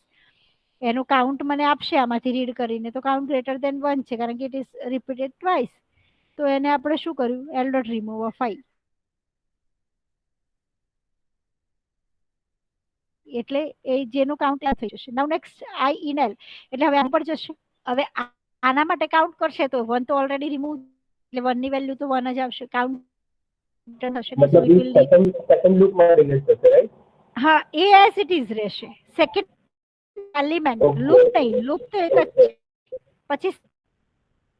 એનું કાઉન્ટ મને આપશે આમાંથી રીડ કરીને, તો કાઉન્ટ ગ્રેટર દેન 1 છે કારણ કે ઇટ ઇઝ રિપીટેડ ટ્વાઇસ. તો એને આપણે શું કર્યું? l dot remove of i. એટલે એ જેનું કાઉન્ટ થઈ જશે. નાઉ નેક્સ્ટ i in l એટલે હવે આના પર જશે. હવે આના માટે કાઉન્ટ કરશે તો 1 તો ઓલરેડી રિમૂવ, એટલે 1 ની વેલ્યુ તો 1 જ આવશે. કાઉન્ટ થશે ને, સો મતલબ ઇટ એ વિલ સેકન્ડ લૂપમાં ડિલીટ થશે, રાઈટ? હા, એ એઝ ઇટ ઇઝ રહેશે. સેકન્ડ એલિમેન્ટ, લૂપ નહીં, લૂપ તો એક જ છે. પછી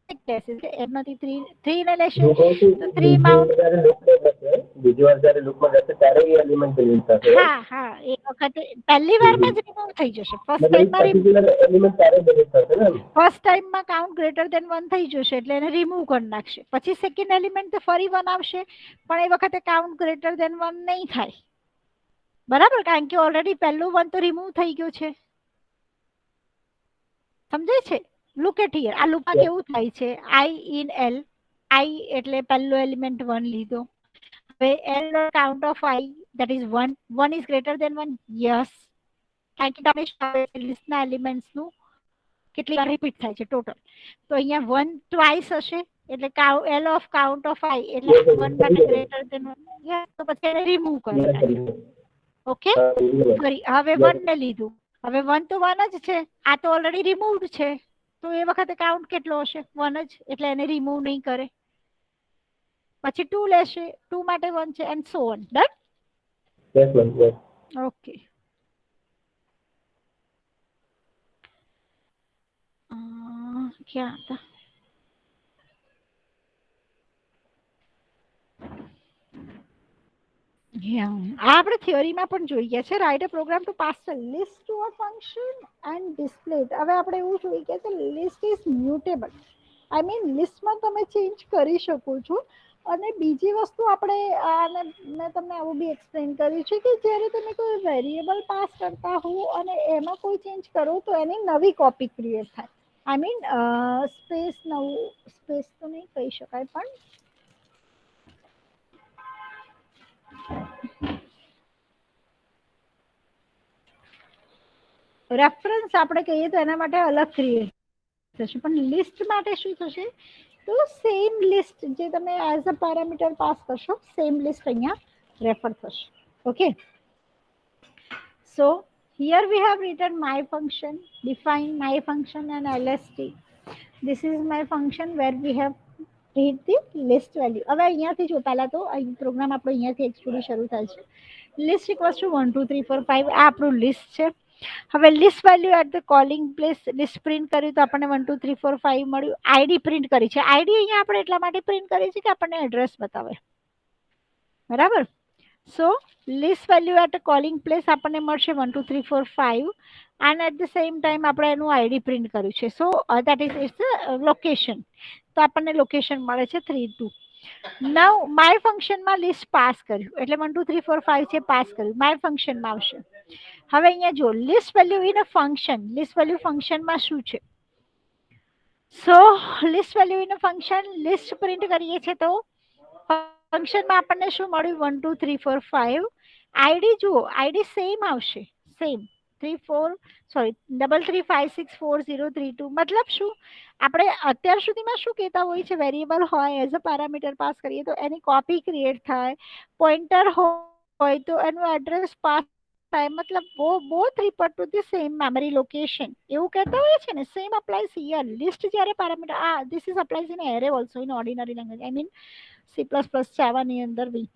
એમાંથી થ્રી ને લેશે હું કહું છું તો થ્રીમાં જ્યારે લૂપમાં જશે, બીજી વાર જ્યારે લૂપમાં જશે ત્યારે એ એલિમેન્ટ ડિલીટ થશે. હા હા એ વખતે પહેલી વારમાં જ રિમૂવ થઈ જશે. ફર્સ્ટ મતલબ ટાઈમમાં પર્ટિક્યુલર એલિમેન્ટ ત્યારે ડિલીટ થશે ને? ફર્સ્ટ ટાઈમમાં કાઉન્ટ ગ્રેટર ધેન 1 થઈ જશે એટલે એને રિમૂવ કરી નાખશે. પછી સેકન્ડ એલિમેન્ટ ફરી 1 આવશે પણ એ વખતે કાઉન્ટ ગ્રેટર ધેન 1 નહીં થાય. બરાબર, કારણ કે ઓલરેડી પહેલું 1 તો રિમૂવ થઈ ગયું છે. સમજાય છે? લુક એટ હિયર, આ લૂપમાં કેવું થાય છે, આઈ ઇન એલ, આઈ એટલે પહેલો એલિમેન્ટ 1 લીધો. હવે L count of I that is 1, 1 is greater than 1, yes, કારણ કે તમે લિસ્ટના એલિમેન્ટ્સનું કેટલી વાર રિપીટ થાય છે ટોટલ. તો અહીંયા 1 ટ્વાઇસ હશે એટલે એલ ઓફ કાઉન્ટ ઓફ આઈ એટલે 1 માટે ગ્રેટર ધેન 1, યસ, તો પછી એને રિમૂવ કરી નાખે. ઓકે, ફરી હવે 1 ને લીધું, હવે 1 તો 1 જ છે, આ તો ઓલરેડી રિમૂવડ છે, તો એ વખતે કાઉન્ટ કેટલો હશે, 1 જ, એટલે એને રિમૂવ નહીં કરે. પછી 2 લેશે, 2 માટે 1 છે and so on. Done? Yes ma'am, yes. Okay, ક્યાં હતા? આપણે થિયરીમાં પણ જોઈ ગયા છે, right a program to pass the list to a function and display it. હવે આપણે એવું જોઈ ગયા છે, list is mutable, I mean લિસ્ટમાં તમે ચેન્જ કરી શકો છો. અને બીજી વસ્તુ આપણે મેં તમને આવું બી એક્સપ્લેન કર્યું છે કે જ્યારે તમે કોઈ વેરિયેબલ પાસ કરતા હો અને એમાં કોઈ ચેન્જ કરો તો એની નવી કોપી ક્રિએટ થાય. આઈ મીન સ્પેસ નવું, સ્પેસ તો નહીં કહી શકાય પણ રેફરન્સ આપણે કહીએ તો એના માટે અલગ ક્રિએટ થશે, પણ લિસ્ટ માટે શું થશે, તો સેમ લિસ્ટ જે તમે એઝ અ પેરામીટર પાસ કરશો સેમ લિસ્ટ અહીંયા રેફર થશે. Okay, so here we have written my function, define my function and lst. This is my function where we have read the list value. હવે અહીંયાથી જો પહેલા તો programme આપણો અહીંયાથી એક્ચ્યુઅલી શરૂ થાય છે. લિસ્ટ ઇક્વલ્સ ટુ 1 2 3 4 5 આ આપણું લિસ્ટ છે. હવે list value at the calling place list print કર્યું તો આપણને 1 2 3 4 5 મળ્યું. આઈડી પ્રિન્ટ કરી છે, આઈડી અહીંયા આપણે એટલા માટે પ્રિન્ટ કરી છે કે આપણને એડ્રેસ બતાવે. બરાબર, so list value at calling place આપણને મળશે 1 2 3 4 5 and at the same time આપણે એનું આઈડી પ્રિન્ટ કર્યું છે. સો that is its લોકેશન, તો આપણને લોકેશન મળે છે 3 2. નાઉ માય ફંક્શનમાં લિસ્ટ પાસ કર્યું એટલે 1 2 3 4 5 છે પાસ કર્યું, માય ફંક્શનમાં આવશે. હવે અહીંયા જો list value in a function, list value ફંક્શનમાં શું છે, so list value in a function list print કરીએ છીએ તો ફંક્શનમાં આપણને શું મળ્યું 1 2 3 4 5. આઈડી જુઓ, આઈડી સેમ આવશે, સેમ 3 4 સોરી 3 3 5 6 4 0 3 2. મતલબ શું, આપણે અત્યાર સુધીમાં શું કહેતા હોય છે, વેરિયેબલ હોય એઝ અ પેરામીટર પાસ કરીએ તો એની કોપી ક્રિએટ થાય, પોઇન્ટર હોય તો એનું એડ્રેસ પાસ થાય, મતલબ both refer to the same memory location એવું કહેતા હોય છે ને. સેમ અપ્લાઈઝ હિયર, લિસ્ટ જ્યારે parameter this is applies in array also in ordinary language, I mean C++ Java ની અંદર બી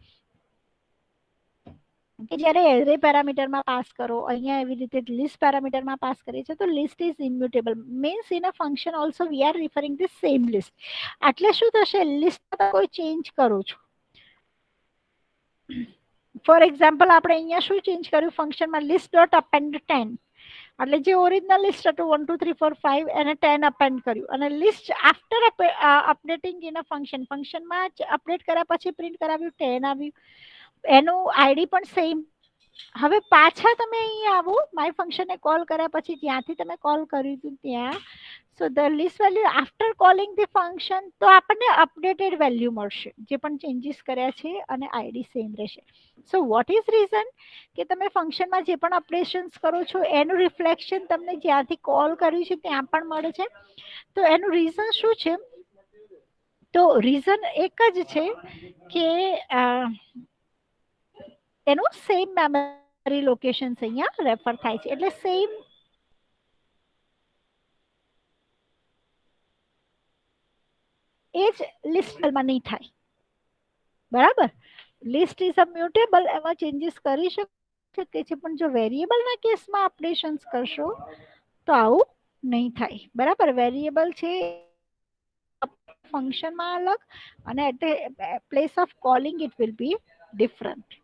કે જ્યારે એરે પેરામીટરમાં પાસ કરો, અહીંયા એવી રીતે લિસ્ટ પેરામીટરમાં પાસ કરીએ છીએ તો list is immutable means in a function also we are referring the same list. એટલે શું થશે, લિસ્ટમાં કોઈ ચેન્જ કરો છો, ફોર એક્ઝામ્પલ આપણે અહીંયા શું ચેન્જ કર્યું ફંક્શનમાં, લિસ્ટ ડોટ અપેન્ડ 10 એટલે જે ઓરિજિનલ લિસ્ટ હતું 1 2 3 4 5 એને 10 અપેન્ડ કર્યું અને list after updating in a function, ફંક્શનમાં અપડેટ કર્યા પછી પ્રિન્ટ કરાવ્યું 10 આવ્યું, એનું આઈડી પણ સેમ. હવે પાછા તમે અહીં આવો, માય ફંક્શનને કોલ કર્યા પછી જ્યાંથી તમે કોલ કર્યું હતું ત્યાં, so the list value after calling the function, તો આપણને અપડેટેડ વેલ્યુ મળશે, જે પણ ચેન્જીસ કર્યા છે અને આઈડી સેમ રહેશે. સો વોટ ઇઝ રીઝન કે તમે ફંક્શનમાં જે પણ અપડેશન્સ કરો છો એનું રિફ્લેક્શન તમને જ્યાંથી કોલ કર્યું છે ત્યાં પણ મળે છે. તો એનું રીઝન શું છે, તો રીઝન એક જ છે કે એનું સેમ મેમરી લોકેશન અહીંયા રેફર થાય છે, એટલે સેમ એ જ લિસ્ટમાં નહીં થાય. બરાબર, લિસ્ટ ઇઝ અ મ્યુટેબલ, એમાં ચેન્જીસ કરી શકે છે, પણ જો વેરિયેબલના કેસમાં અપડેશન્સ કરશો તો આવું નહીં થાય. બરાબર, વેરિયેબલ છે ફંક્શનમાં અલગ અને at place of calling it will be different.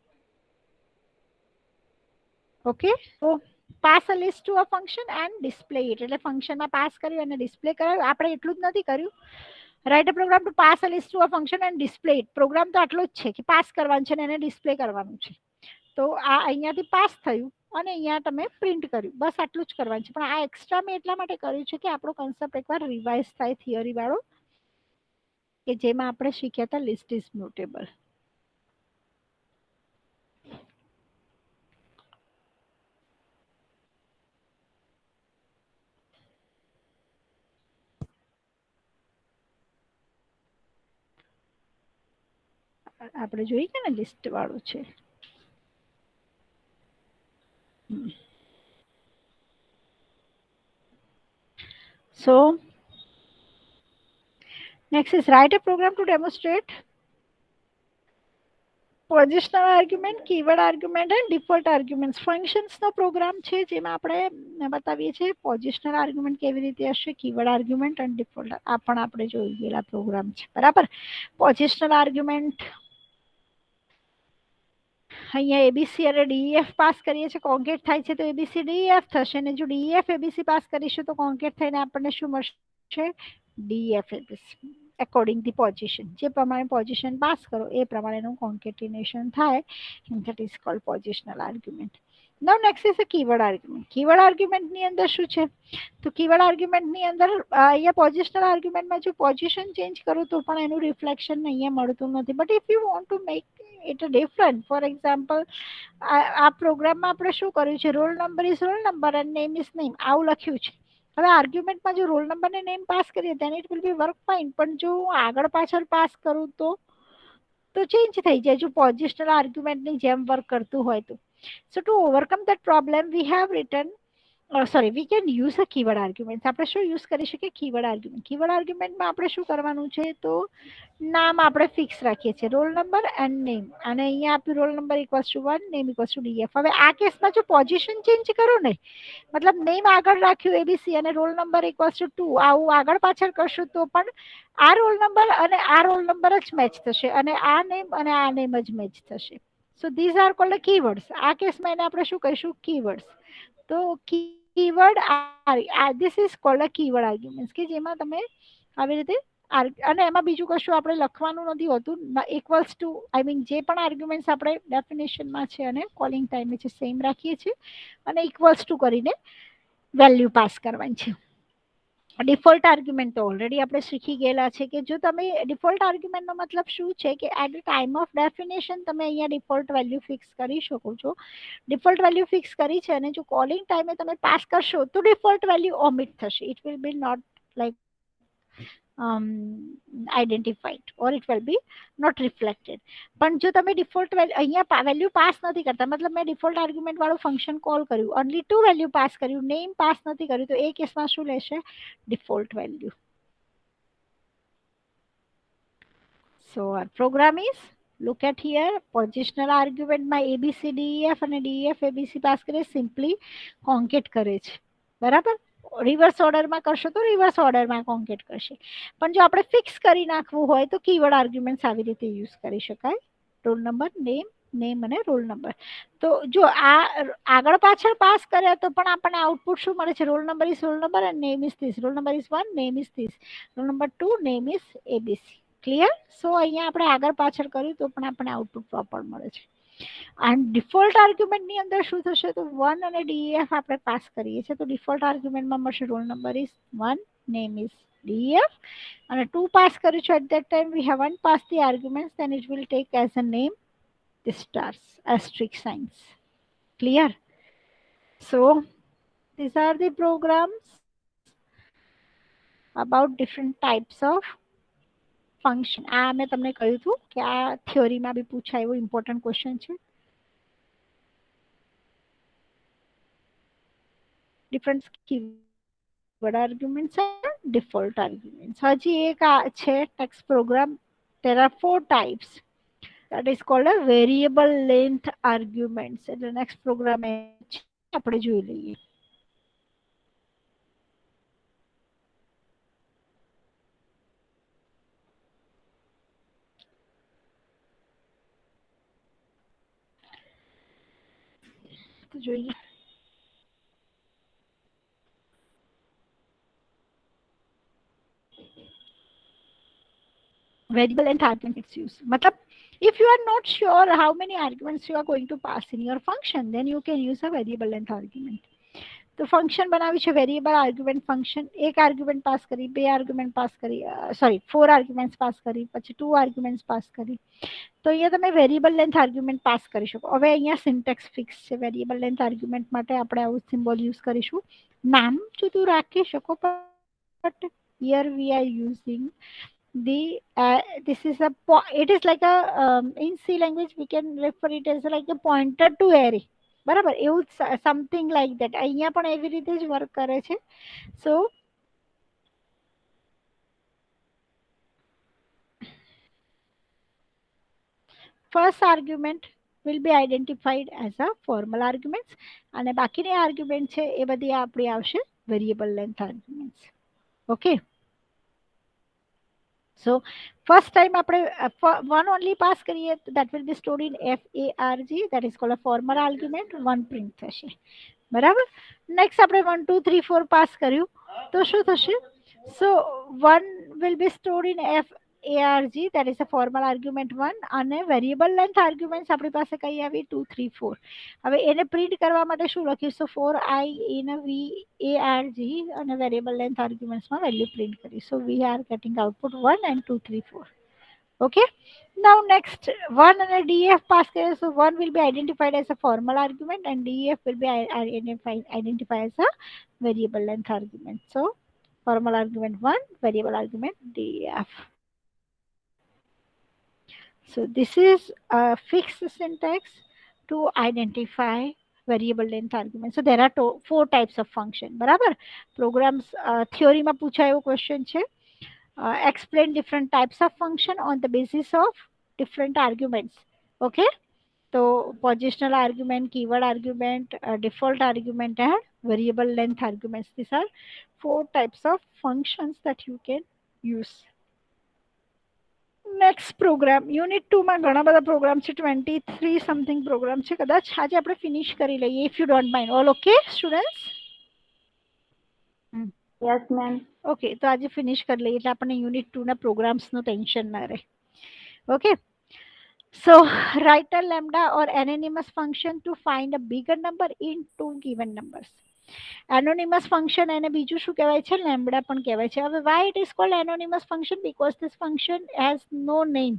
Okay, તો pass a list to a function and display it, એટલે ફંક્શનમાં પાસ કર્યું અને ડિસ્પ્લે કર્યું. આપણે એટલું જ નથી કર્યું. Write a program to pass a list to a function and display it. Program તો આટલો જ છે કે પાસ કરવાનું છે અને એને ડિસ્પ્લે કરવાનું છે. તો આ અહીંયાથી પાસ થયું અને અહીંયા તમે પ્રિન્ટ કર્યું, બસ આટલું જ કરવાનું છે. પણ આ એક્સ્ટ્રા મેં એટલા માટે કર્યું છે કે આપણો કન્સેપ્ટ એકવાર રિવાઇઝ થાય થિયરી વાળો, કે જેમાં આપણે શીખ્યા હતા લિસ્ટ ઇઝ મ્યુટેબલ. આપણે જોઈ ગયા ને લિસ્ટ વાળું છે. So next is write a program to demonstrate positional argument, keyword argument and default argument. ફંક્શન્સનો પ્રોગ્રામ છે જેમાં આપણે બતાવીએ છીએ પોઝિશનલ આર્ગ્યુમેન્ટ કેવી રીતે હશે, કીવર્ડ આર્ગ્યુમેન્ટ અને ડિફોલ્ટ. આ પણ આપણે જોઈ ગયેલા પ્રોગ્રામ છે, બરાબર. પોઝિશનલ આર્ગ્યુમેન્ટ અહીંયા એબીસી અને ડીઈએફ પાસ કરીએ છીએ, કોન્કેટ થાય છે તો એબીસી ડીઈએફ થશે, અને જો ડીઈએફ એબીસી પાસ કરીશું તો કોન્કેટ થઈને આપણને શું મળશે? DF ABC according the position. જે પ્રમાણે પોઝિશન પાસ કરો એ પ્રમાણેનું કોન્કેટિનેશન થાય. That is called positional argument. Now next is a keyword argument. Keyword આર્ગ્યુમેન્ટની અંદર શું છે? તો કીવર્ડ આર્ગ્યુમેન્ટની અંદર અહીંયા પોઝિશનલ આર્ગ્યુમેન્ટમાં જો પોઝિશન ચેન્જ કરું તો પણ એનું રિફ્લેક્શન અહીંયા મળતું નથી. But if you want to make it different, for example આ પ્રોગ્રામમાં આપણે શું કર્યું છે? Roll number is roll number and name is name, આવું લખ્યું છે. હવે આર્ગ્યુમેન્ટમાં જો રોલ નંબર ને નેમ પાસ કરીએ then it will be work fine. પણ જો હું આગળ પાછળ પાસ કરું તો ચેન્જ થઈ જાય, જો પોઝિશનલ આર્ગ્યુમેન્ટની જેમ વર્ક કરતું હોય તો. So to overcome that problem we have written we can use a keyword argument. આપણે શું યુઝ કરી શકીએ? Keyword argument. કીવર્ડ આર્ગ્યુમેન્ટમાં આપણે શું કરવાનું છે? તો નામ આપણે ફિક્સ રાખીએ છીએ, રોલ નંબર એન્ડ નેમ, અને અહીંયા આપ્યું roll number equals to 1, name equals to DF. હવે આ કેસમાં જો પોઝિશન ચેન્જ કરો ને, મતલબ નેમ આગળ રાખ્યું એબીસી અને રોલ નંબર ઇક્વલ્સ ટુ 2, આવું આગળ પાછળ કરશું તો પણ આ રોલ નંબર અને આ રોલ નંબર જ મેચ થશે, અને આ નેમ અને આ નેમ જ મેચ થશે. સો ધીઝ આર કોલ્ડ કીવર્ડ્સ. આ કેસમાં એને આપણે શું કહીશું? કીવર્ડ્સ. તો keyword this is called a keyword argument, કે જેમાં તમે આવી રીતે અને એમાં બીજું કશું આપણે લખવાનું નથી હોતું. ઇક્વલ્સ ટુ આઈ મીન જે પણ આર્ગ્યુમેન્ટ્સ આપણે ડેફિનેશનમાં છે અને કોલિંગ ટાઈમે છે સેમ રાખીએ છીએ, અને ઇક્વલ્સ ટુ કરીને વેલ્યુ પાસ કરવાની છે. ડિફોલ્ટ આર્ગ્યુમેન્ટ તો ઓલરેડી આપણે શીખી ગયેલા છે, કે જો તમે ડિફોલ્ટ આર્ગ્યુમેન્ટનો મતલબ શું છે? કે એટ ટાઈમ ઓફ ડેફિનેશન તમે અહીંયા ડિફોલ્ટ વેલ્યુ ફિક્સ કરી શકો છો. ડિફોલ્ટ વેલ્યુ ફિક્સ કરી છે અને જો કોલિંગ ટાઈમે તમે પાસ કરશો તો ડિફોલ્ટ વેલ્યુ ઓમિટ થશે. It will be not like identified or it will be not reflected. પણ જો તમે ડિફોલ્ટ અહીંયા વેલ્યુ પાસ નથી કરતા, મતલબ મેં ડિફોલ્ટ આર્ગ્યુમેન્ટ વાળું ફંક્શન કોલ કર્યું, ઓનલી 2 વેલ્યુ પાસ કર્યું, નેમ પાસ નથી કર્યું, તો એ કેસમાં શું લેશે? Default value. So our program is, look at here, positional argument માં ABCDEF અને DEF ABC પાસ કરે, સિમ્પલી કોન્કેટ કરે છે, બરાબર. રિવર્સ ઓર્ડરમાં કરશો તો રિવર્સ ઓર્ડરમાં કોન્કેટ કરશે. પણ જો આપણે ફિક્સ કરી નાખવું હોય તો કીવર્ડ આર્ગ્યુમેન્ટ્સ આવી રીતે યુઝ કરી શકાય. રોલ નંબર, નેમ અને રોલ નંબર. તો જો આ આગળ પાછળ પાસ કરે તો પણ આપણને આઉટપુટ શું મળે છે? Roll number is roll number and name is this. Roll number is 1, name is this. Roll number 2, name is ABC. Clear? So અહીંયા આપણે આગળ પાછળ કર્યું તો પણ આપણને આઉટપુટ પ્રોપર મળે છે. અને ડિફોલ્ટ આર્ગ્યુમેન્ટની અંદર શું થશે? તો 1 અને ડીએફ આપણે પાસ કરીએ છીએ, તો ડિફોલ્ટ આર્ગ્યુમેન્ટમાં મળશે roll number is 1, name is DF, અને 2 પાસ કર્યું છે. At that time we haven't passed the arguments, then it will take as a name the stars asterisk signs. Clear? So these are the programs about different types of function. આ મેં તમને કહ્યું હતું કે આ થિયોરીમાં બી પૂછાય એવો ઇમ્પોર્ટન્ટ ક્વેશ્ચન છે. Different keyword arguments and default arguments. હજી એક આ છે text programme. there are 4 types. that is called a variable length arguments. એટલે નેક્સ્ટ પ્રોગ્રામ આપણે જોઈ લઈએ. તો જોઈએ. Variable length argument is used. मतलब if you are not sure how many arguments you are going to pass in your function, then you can use a variable length argument. तो function બનાવ્યું છે variable argument function. એક argument pass કરી, બે argument pass કરી, sorry 4 arguments pass કરી, પછી 2 arguments pass કરી. તો અહીંયા તમે વેરિયેબલ લેન્થ આર્ગ્યુમેન્ટ પાસ કરી શકો. હવે અહીંયા સિન્ટેક્સ ફિક્સ છે. વેરિયેબલ લેન્થ આર્ગ્યુમેન્ટ માટે આપણે આવું સિમ્બોલ યુઝ કરીશું. નામ જુદું રાખી શકો, but here we are using the this is a it is like a in C language we can refer it as like a pointer to array. બરાબર, એવું something like that અહીંયા પણ એવી રીતે જ વર્ક કરે છે. So first argument will be identified as a formal arguments અને બાકીની આર્ગ્યુમેન્ટ છે એ બધી આપણી આવશે variable length arguments. Okay, so first time આપણે one only pass કરીએ તો that will be stored in FARG, that is called a formal argument. one print થશે. બરાબર, નેક્સ્ટ આપણે 1 2 3 4 પાસ કર્યું તો શું થશે? so one will be stored in FARG, that is a formal argument 1, અને વેરિયેબલ લેન્થ આર્ગ્યુમેન્ટ્સ આપણી પાસે કઈ આવી 2 3 4. હવે એને પ્રિન્ટ કરવા માટે શું લખ્યું? so 4i in VARG અને વેરિયેબલ લેન્થ આર્ગ્યુમેન્ટ્સમાં વેલ્યુ પ્રિન્ટ કરી. so we are getting output 1 and 2 3 4. okay, now next 1 and a def pass kare, so 1 will be identified as a formal argument and def will be identified as a variable length argument. so formal argument 1, variable argument def. so this is a fixed syntax to identify variable length argument. so there are 4 types of function. બરાબર, programs થિયોરીમાં પૂછાયો question છે. explain different types of function on the basis of different arguments. okay, so positional argument, keyword argument, default argument and variable length arguments. These are 4 types of functions that you can use. next program unit 2 માં ઘણા બધા programme છે, 23 something programme છે. કદાચ આજે આપણે finish કરી લઈએ, if you don't mind. all okay students? Yes, ma'am. Okay, તો આજે ફિનિશ કરી લઈએ એટલે આપણને યુનિટ 2 ના પ્રોગ્રામ્સનો ટેન્શન ના રહે. Okay, so write a lambda or anonymous function to find a bigger number in two given numbers. anonymous function એને બીજું શું કહેવાય છે? લેમ્બડા પણ કહેવાય છે. હવે why it is called anonymous function? because this function has no name.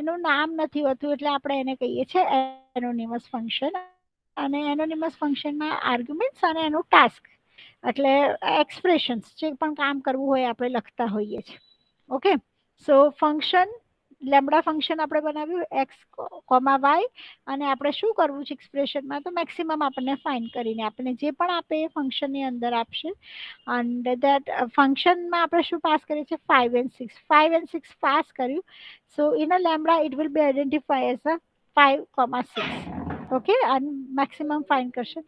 એનું નામ નથી હોતું એટલે આપણે એને કહીએ છીએ anonymous function. અને anonymous function ના arguments અને એનું task એટલે એક્સપ્રેશન્સ જે પણ કામ કરવું હોય આપણે લખતા હોઈએ છીએ. ઓકે, સો ફંક્શન લેમ્બડા ફંક્શન આપણે બનાવ્યું x, y અને આપણે શું કરવું છે એક્સપ્રેશનમાં? તો મેક્સિમમ આપણને ફાઇન્ડ કરીને આપણને જે પણ આપે એ ફંક્શનની અંદર આપશે. and that ફંક્શનમાં આપણે શું પાસ કરીએ છીએ? 5 and 6. 5 and 6 પાસ કર્યું. so in a lambda it will be identified as a 5, 6. okay, and maximum find કરશે.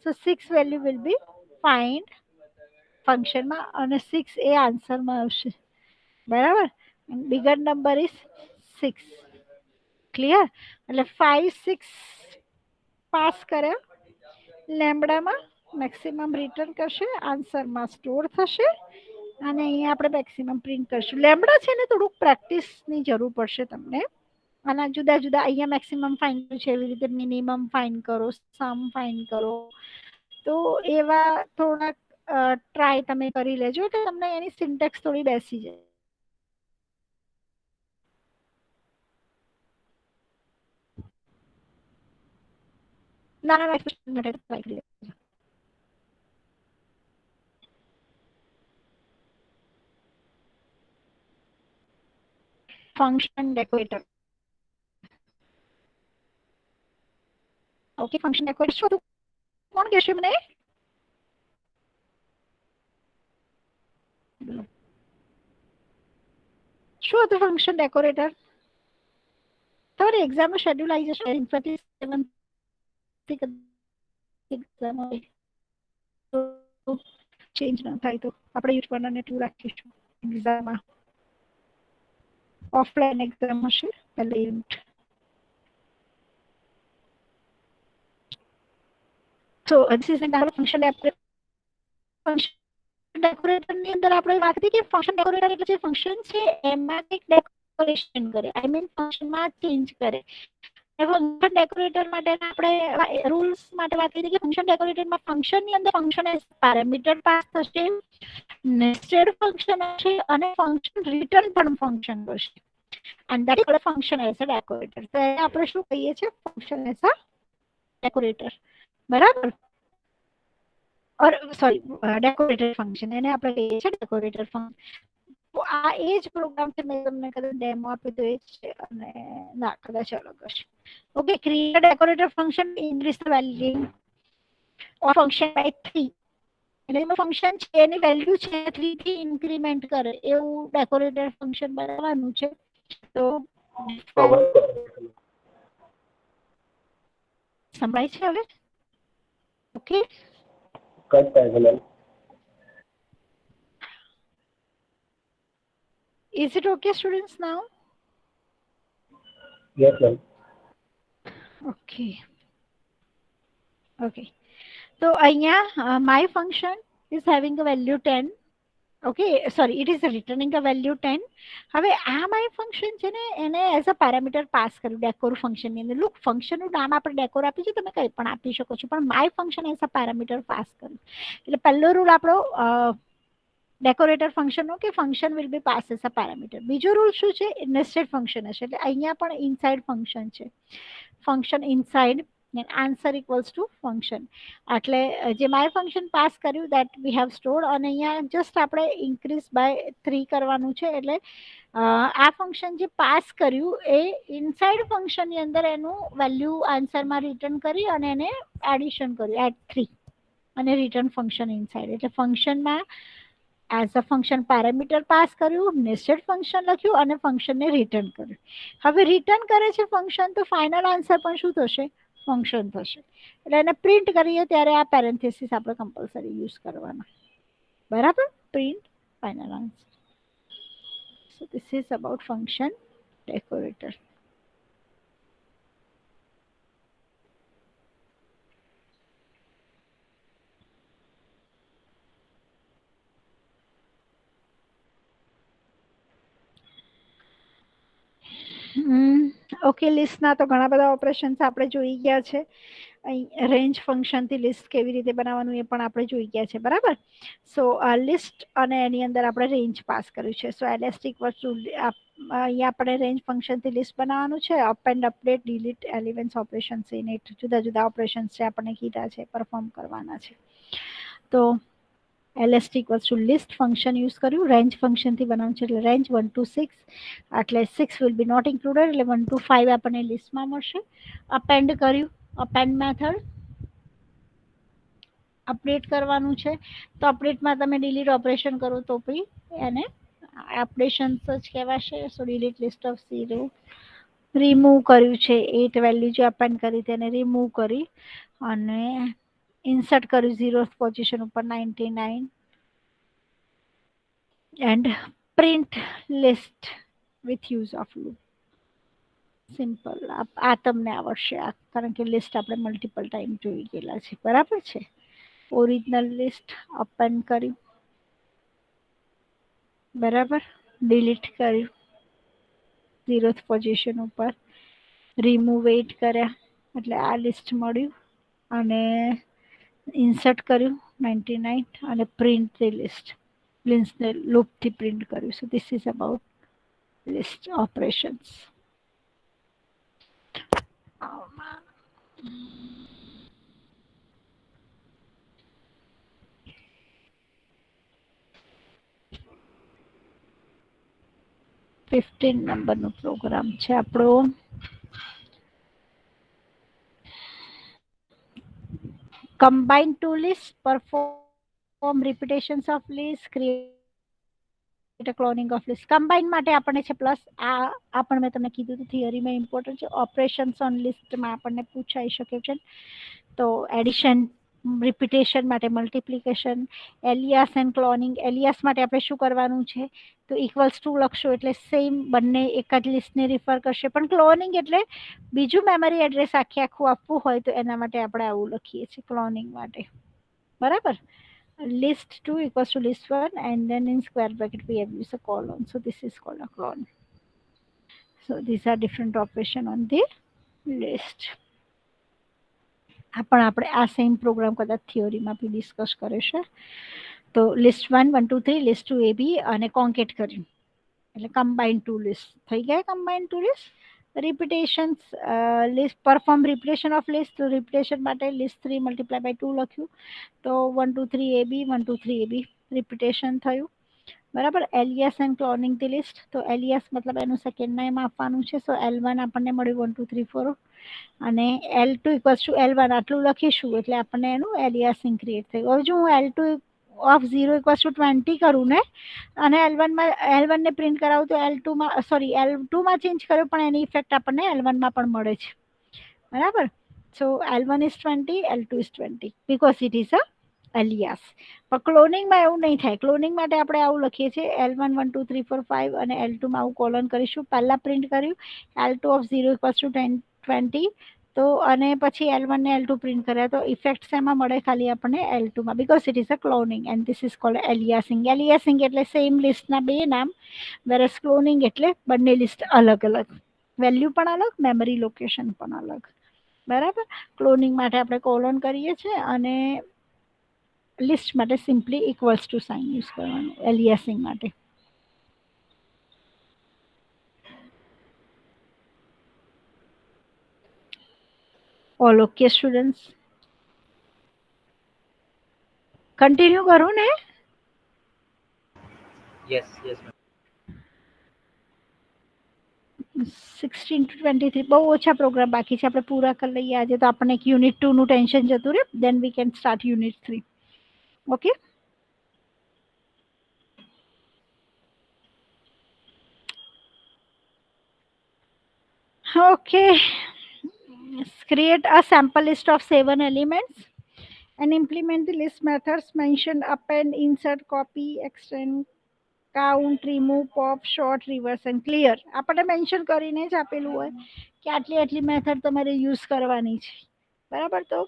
so 6 value will be find ફંક્શનમાં અને 6 એ આન્સરમાં આવશે. બરાબર, બિગર નંબર ઇઝ 6. ક્લિયર? એટલે 5 6 પાસ કર્યા, લેમ્બડામાં મેક્સિમમ રિટર્ન કરશે, આન્સરમાં સ્ટોર થશે અને અહીંયા આપણે મેક્સિમમ પ્રિન્ટ કરશું. લેમ્બડા છે ને થોડુંક પ્રેક્ટિસની જરૂર પડશે તમને. આના જુદા જુદા અહીંયા મેક્સિમમ ફાઇન છે, એવી રીતે મિનિમમ ફાઇન કરો, સમ ફાઇન કરો. તો એવા થોડાક ટ્રાય તમે કરી લેજો એટલે તમને એની સિન્ટેક્સ થોડી બેસી જાય. નાના એક્સપ્રેશન માટે ટ્રાય કરી લેજો. Function decorator. Okay, function decorator શું હતું? કોણ કહેશે મને? શું હતું ફંક્શન ડેકોરેટર? તમારી એક્ઝામનું શેડ્યુલ આવી જશે 27 એક્ઝામ હોય તો ચેન્જ ન થાય તો આપણે યુઝ કરવાને ટુ રાખીશું. એક્ઝામમાં ઓફલાઈન એક્ઝામ હશે પહેલા unit. So this is an example of function decorator ની અંદર આપણે વાત કરી કે ફંક્શન ડેકોરેટર એટલે જે ફંક્શન છે એમાં કંઈક ડેકોરેશન કરે, આઈ મીન ફંક્શનમાં ચેન્જ કરે. ફંક્શન ડેકોરેટર માટે આપણે રૂલ્સ માટે વાત કરી કે ફંક્શન ડેકોરેટરમાં ફંક્શનની અંદર ફંક્શન એઝ પેરામીટર પાસ થશે, નેસ્ટેડ ફંક્શન હશે અને ફંક્શન રિટર્ન પણ ફંક્શન હશે. and that is called a function as a decorator. તો એને આપણે શું કહીએ છીએ? Function as a decorator. બરાબર? ઓર સોરી ડેકોરેટર ફંક્શન એને આપણે કહીએ છીએ ડેકોરેટર ફંક્શન. આ એ જ પ્રોગ્રામ છે, મેં તમને કદાચ ડેમો આપ્યું તો એ જ છે અને ના કદાચ અલગ હશે. Okay, create decorator function increase the value of function by 3. એટલે એનું ફંક્શન છે એની વેલ્યુ છે 3 થી ઇન્ક્રીમેન્ટ કરે એવું ડેકોરેટર ફંક્શન બનાવવાનું છે. તો સંભળાય છે હવે? ઓકે, કટ થાય છે ma'am. is it okay students now? Yes ma'am. Okay. Okay. So અહીંયા my function is having a value 10. Okay, sorry, it is returning a value 10. હવે આ my function છે ને એને એઝ અ પેરામીટર પાસ કર્યું decor function ની અંદર. Look, ફંક્શનનું નામ આપણે ડેકોર આપી છે, તમે કંઈ પણ આપી શકો છો, પણ my function as a parameter pass કર્યું. એટલે પહેલો રૂલ આપણો ડેકોરેટર ફંક્શનનો કે function will be pass as a parameter. બીજો રૂલ શું છે? નેસ્ટેડ ફંક્શન હશે. એટલે અહીંયા પણ ઇનસાઇડ ફંક્શન છે, function inside answer equals to function. એટલે જે માય ફંક્શન પાસ કર્યું દેટ વી હેવ સ્ટોર્ડ, અને અહીંયા જસ્ટ આપણે ઇન્ક્રીઝ બાય 3 કરવાનું છે. એટલે આ ફંક્શન જે પાસ કર્યું એ ઇનસાઇડ ફંક્શનની અંદર એનું વેલ્યુ આન્સરમાં રિટર્ન કરી અને એને એડિશન કર્યું એટ 3 અને રિટર્ન ફંક્શન ઇનસાઇડ. એટલે ફંક્શનમાં as a function parameter pass કર્યું, નેસ્ટેડ ફંક્શન લખ્યું અને ફંક્શનને રિટર્ન કર્યું. હવે રિટર્ન કરે છે ફંક્શન, તો ફાઇનલ આન્સર પણ શું થશે? ફંક્શન થશે. એટલે એને પ્રિન્ટ કરીએ ત્યારે આ પેરેન્થેસિસ આપણે કમ્પલસરી યુઝ કરવાના. બરાબર? Print final answer. So this is about function decorator. Okay, લિસ્ટના તો ઘણા બધા ઓપરેશન્સ આપણે જોઈ ગયા છે. અહીં રેન્જ ફંક્શનથી લિસ્ટ કેવી રીતે બનાવવાનું એ પણ આપણે જોઈ ગયા છે. બરાબર? સો લિસ્ટ અને એની અંદર આપણે રેન્જ પાસ કર્યું છે. સો એલેસ્ટિક વસ્તુ અહીંયા આપણે રેન્જ ફંક્શનથી લિસ્ટ બનાવવાનું છે. Up and update, delete, elements operations, init, જુદા જુદા ઓપરેશન્સ છે આપણને કીધા છે, પરફોર્મ કરવાના છે. તો એલેસ્ટિક વસ્તુ લિસ્ટ ફંક્શન યુઝ કર્યું. રેન્જ ફંક્શનથી બનાવવાનું છે, એટલે રેન્જ 1 to 6. એટલે 6 વિલ બી નોટ ઇન્ક્લુડેડ, એટલે 1 to 5 આપણને લિસ્ટમાં મળશે. અપેન્ડ કર્યું, અપેન્ડ મેથડ અપડેટ કરવાનું છે. તો અપડેટમાં તમે ડિલીટ ઓપરેશન કરો તો પછી એને અપડેશન્સ જ કહેવાશે. સો ડિલીટ લિસ્ટ ઓફ 0. રિમૂવ કર્યું છે 8 વેલ્યુ જે અપેન્ડ કરી તેને રિમૂવ કરી અને ઇન્સર્ટ કર્યું 0th પોઝિશન ઉપર 99 and print list with use of loop. Simple. આ તમને આવડશે, કારણ કે લિસ્ટ આપણે મલ્ટિપલ ટાઈમ જોઈ ગયેલા છે. બરાબર છે? ઓરિજિનલ લિસ્ટ અપેન્ડ કર્યું, બરાબર, ડિલીટ કર્યું 0th પોઝિશન ઉપર, રિમૂવ 8 કર્યા એટલે આ લિસ્ટ મળ્યું અને ઇન્સર્ટ કર્યું 99 અને પ્રિન્ટ લિસ્ટ લિસ્ટને લૂપથી પ્રિન્ટ કર્યું. સો this is about list operations. 15 નંબરનો પ્રોગ્રામ છે આપણો. combine two lists, perform repetitions of lists, create a cloning of list. combine માટે આપણને છે પ્લસ. આ પણ મેં તમને કીધું હતું થિયરીમાં ઇમ્પોર્ટન્ટ છે. ઓપરેશન્સ ઓન લિસ્ટમાં આપણને પૂછાઈ શકે છે. તો એડિશન રિપીટેશન માટે multiplication, alias and cloning. Alias માટે આપણે શું કરવાનું છે, તો ઇક્વલ્સ ટુ લખશો એટલે સેમ બંને એક જ લિસ્ટને રિફર કરશે. પણ ક્લોનિંગ એટલે બીજું મેમરી એડ્રેસ આખું આપવું હોય તો એના માટે આપણે આવું લખીએ છીએ ક્લોનિંગ માટે. બરાબર. list2 equals to list1 and then in square bracket we have used a colon, so this is called a clone. So these are different operation on the list. પણ આપણે આ સેમ પ્રોગ્રામ કદાચ થિયોરીમાં બી discuss કરે છે. તો list 1 1 2 3 list 2 એ બી અને કોન્કેટ કર્યું એટલે કમ્બાઇન ટુ લિસ્ટ થઈ ગયા. Combine two list. Repetitions, list perform repetition of list. તો રિપીટેશન માટે લિસ્ટ 3 મલ્ટીપ્લાય બાય 2 લખ્યું તો 1 2 3 એ બી 1 2 3 એ બી રિપીટેશન થયું. બરાબર. Alias and cloning the list. તો એલિયાસ મતલબ એનું સેકન્ડ નેમ આપવાનું છે. સો L1 આપણને મળ્યું 1 2 3 4 અને L2 ઇક્વલ્સ ટુ L1 આટલું લખીશું એટલે આપણને એનું એલિયાસિંગ ક્રિએટ થયું. હવે જો હું L2 ઓફ 0 ઇક્વલ્સ ટુ 20 કરું ને અને L1 ને પ્રિન્ટ કરાવું તો L2 માં ચેન્જ કર્યો પણ એની ઇફેક્ટ આપણને L1 માં પણ મળે છે. બરાબર. સો L1 is 20, L2 is 20 because it is a alias. પણ ક્લોનિંગમાં એવું નહીં થાય. ક્લોનિંગ માટે આપણે આવું લખીએ છીએ L1 1 2 3 4 5 અને L2 માં આવું કોલન કરીશું. પહેલા પ્રિન્ટ કર્યું L2 ઓફ 0 ઇક્વલ્સ ટુ 20 તો અને પછી L1 ને L2 પ્રિન્ટ કર્યા તો ઇફેક્ટ શેમાં મળે ખાલી આપણને L2 માં, because it is a cloning and this is called aliasing. Aliasing એટલે સેમ લિસ્ટના બે નામ, વેરસ ક્લોનિંગ એટલે બંને લિસ્ટ અલગ અલગ, વેલ્યુ પણ અલગ, મેમરી લોકેશન પણ અલગ. બરાબર. ક્લોનિંગ માટે આપણે કોલન કરીએ છીએ અને લિસ્ટ માટે simply equals to sign use કરવાનું એલિયાસિંગ માટે. All okay students? કન્ટિન્યુ કરું ને? Yes, yes, ma'am. 16 to 23 બહુ ઓછા પ્રોગ્રામ બાકી છે, આપણે પૂરા કરી લઈએ આજે તો આપણને એક યુનિટ 2 નું ટેન્શન જતું રહે. Then we can start unit 3. Okay. Okay. Create a sample list of 7 elements and implement the list methods mentioned: append, insert, copy, extend, count, remove, pop, short, reverse and clear. આપણે mention કરીને જ આપેલું હોય કે આટલી method તમારે use કરવાની છે. બરાબર. તો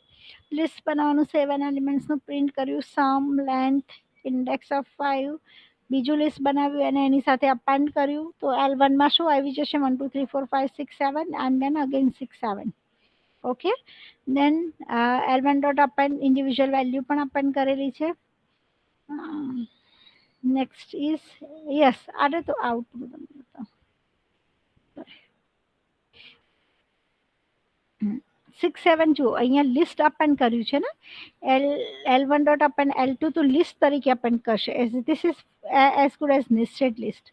લિસ્ટ બનાવવાનું 7 એલિમેન્ટ્સનું પ્રિન્ટ કર્યું, સમ, લેન્થ, ઇન્ડેક્સ ઓફ 5. બીજું લિસ્ટ બનાવ્યું અને એની સાથે અપેન્ડ કર્યું તો L1 માં શું આવી જશે 1 2 3 4 5 6 7 and then again 6 7. Okay. Then L1 dot append individual value પણ અપેન્ડ કરેલી છે. નેક્સ્ટ ઇઝ યસ આને તો આઉટપુટ 6 7 જુઓ અહીંયા લિસ્ટ અપેન્ડ કર્યું છે ને, L1 ડોટ અપેન્ડ L2 તો લિસ્ટ તરીકે અપેન્ડ કરશે. This is as good as nested list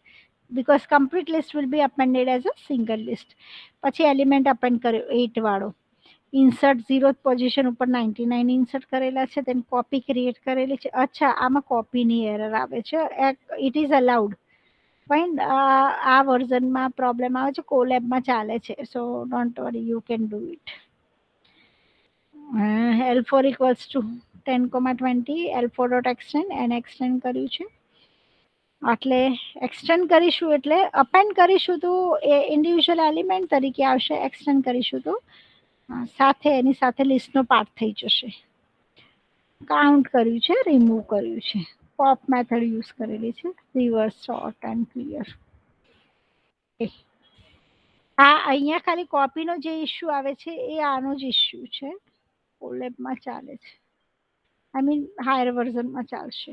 because complete list will be appended as a single list. પછી એલિમેન્ટ અપેન્ડ કર્યો 8 વાળો, ઇન્સર્ટ 0th પોઝિશન ઉપર 99 ઇન્સર્ટ કરેલા છે, then કોપી ક્રિએટ કરેલી છે. અચ્છા, આમાં કોપીની એરર આવે છે. It is allowed fine. આ વર્ઝનમાં પ્રોબ્લેમ આવે છે, કોલેબમાં ચાલે છે. સો don't worry, you can do it. L4 equals to 10,20 L4 dot extend and extend કર્યું છે. એટલે એક્સટેન્ડ કરીશું એટલે અપેન્ડ કરીશું તો એ ઇન્ડિવિજ્યુઅલ એલિમેન્ટ તરીકે આવશે, એક્સટેન્ડ કરીશું તો સાથે એની સાથે લિસ્ટનો પાર્ટ થઈ જશે. કાઉન્ટ કર્યું છે, રિમૂવ કર્યું છે, પોપ મેથડ યુઝ કરેલી છે, રિવર્સ, શોર્ટ એન્ડ ક્લિયર. આ અહીંયા ખાલી કોપીનો જે ઇશ્યુ આવે છે એ આનો જ ઇશ્યુ છે, કોલેબમાં ચાલે છે. આઈ મીન હાયર વર્ઝનમાં ચાલશે.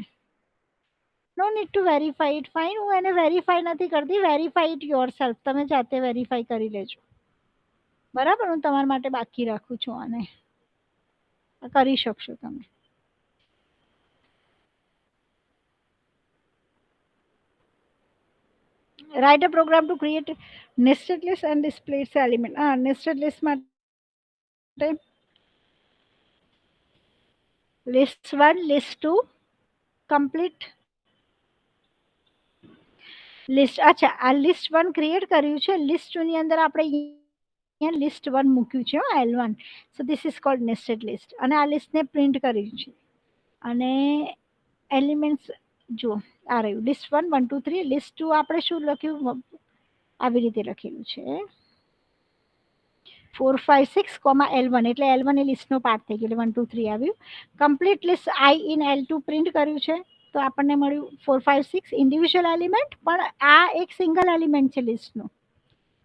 No need to verify it. Fine. હું એને વેરીફાઈ નથી કરતી, વેરીફાઈ ઇટ યોર સેલ્ફ. તમે જાતે વેરીફાઈ કરી લેજો. બરાબર. હું તમારા માટે બાકી રાખું છું આને, કરી શકશો તમે. Write a program to create nested list and display its element. nested list માટે list 1 list 2 complete list. અચ્છા, આ list 1 ક્રિએટ કર્યું છે. list 2 ની અંદર આપણે લિસ્ટ 1 મૂક્યું છે L1. So this is called nested list. અને આ લિસ્ટને પ્રિન્ટ કર્યું છે અને એલિમેન્ટ્સ જો આ રહ્યું લિસ્ટ 1 1 2 3. લિસ્ટ 2 આપણે શું લખ્યું આવી રીતે લખેલું છે 4 5 6, L1 એટલે L1 એ લિસ્ટનો પાર્ટ થઈ ગયો એટલે 1 2 3 આવ્યું. Complete list I in L2 print કર્યું છે તો આપણને મળ્યું 4 5 6 ઇન્ડિવિજ્યુઅલ એલિમેન્ટ, પણ આ એક સિંગલ એલિમેન્ટ છે લિસ્ટનો.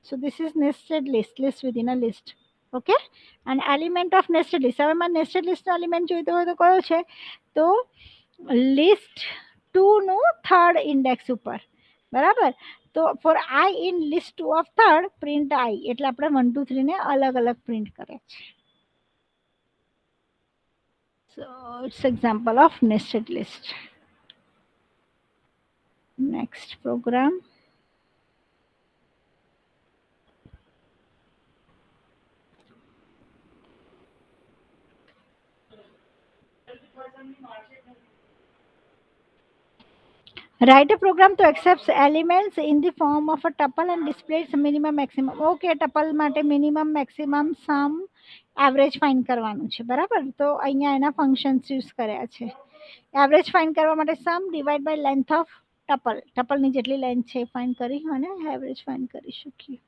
So this is nested list, list within a list. Okay, અને એલિમેન્ટ ઓફ નેસ્ટેડ લિસ્ટ, હવે મને નેસ્ટેડ લિસ્ટનો એલિમેન્ટ જોઈતો હોય તો કયો છે તો લિસ્ટ 2 નું થર્ડ ઇન્ડેક્સ ઉપર, બરાબર. તો for I in list 2 of third print I, એટલે આપણે 1 2 3 ને અલગ અલગ પ્રિન્ટ કરે છે. So it's example of nested list. Next program. Write a program to accept elements in the form of a tuple and displays minimum maximum. Okay, tuple માટે minimum maximum sum average find કરવાનું છે, બરાબર. તો અહીંયા એના functions use કર્યા છે. Average find કરવા માટે સમ ડિવાઇડ બાય લેન્થ ઓફ ટપલ, ટપલની જેટલી લેન્થ છે ફાઇન્ડ કરી અને એવરેજ ફાઇન્ડ કરી શકીએ.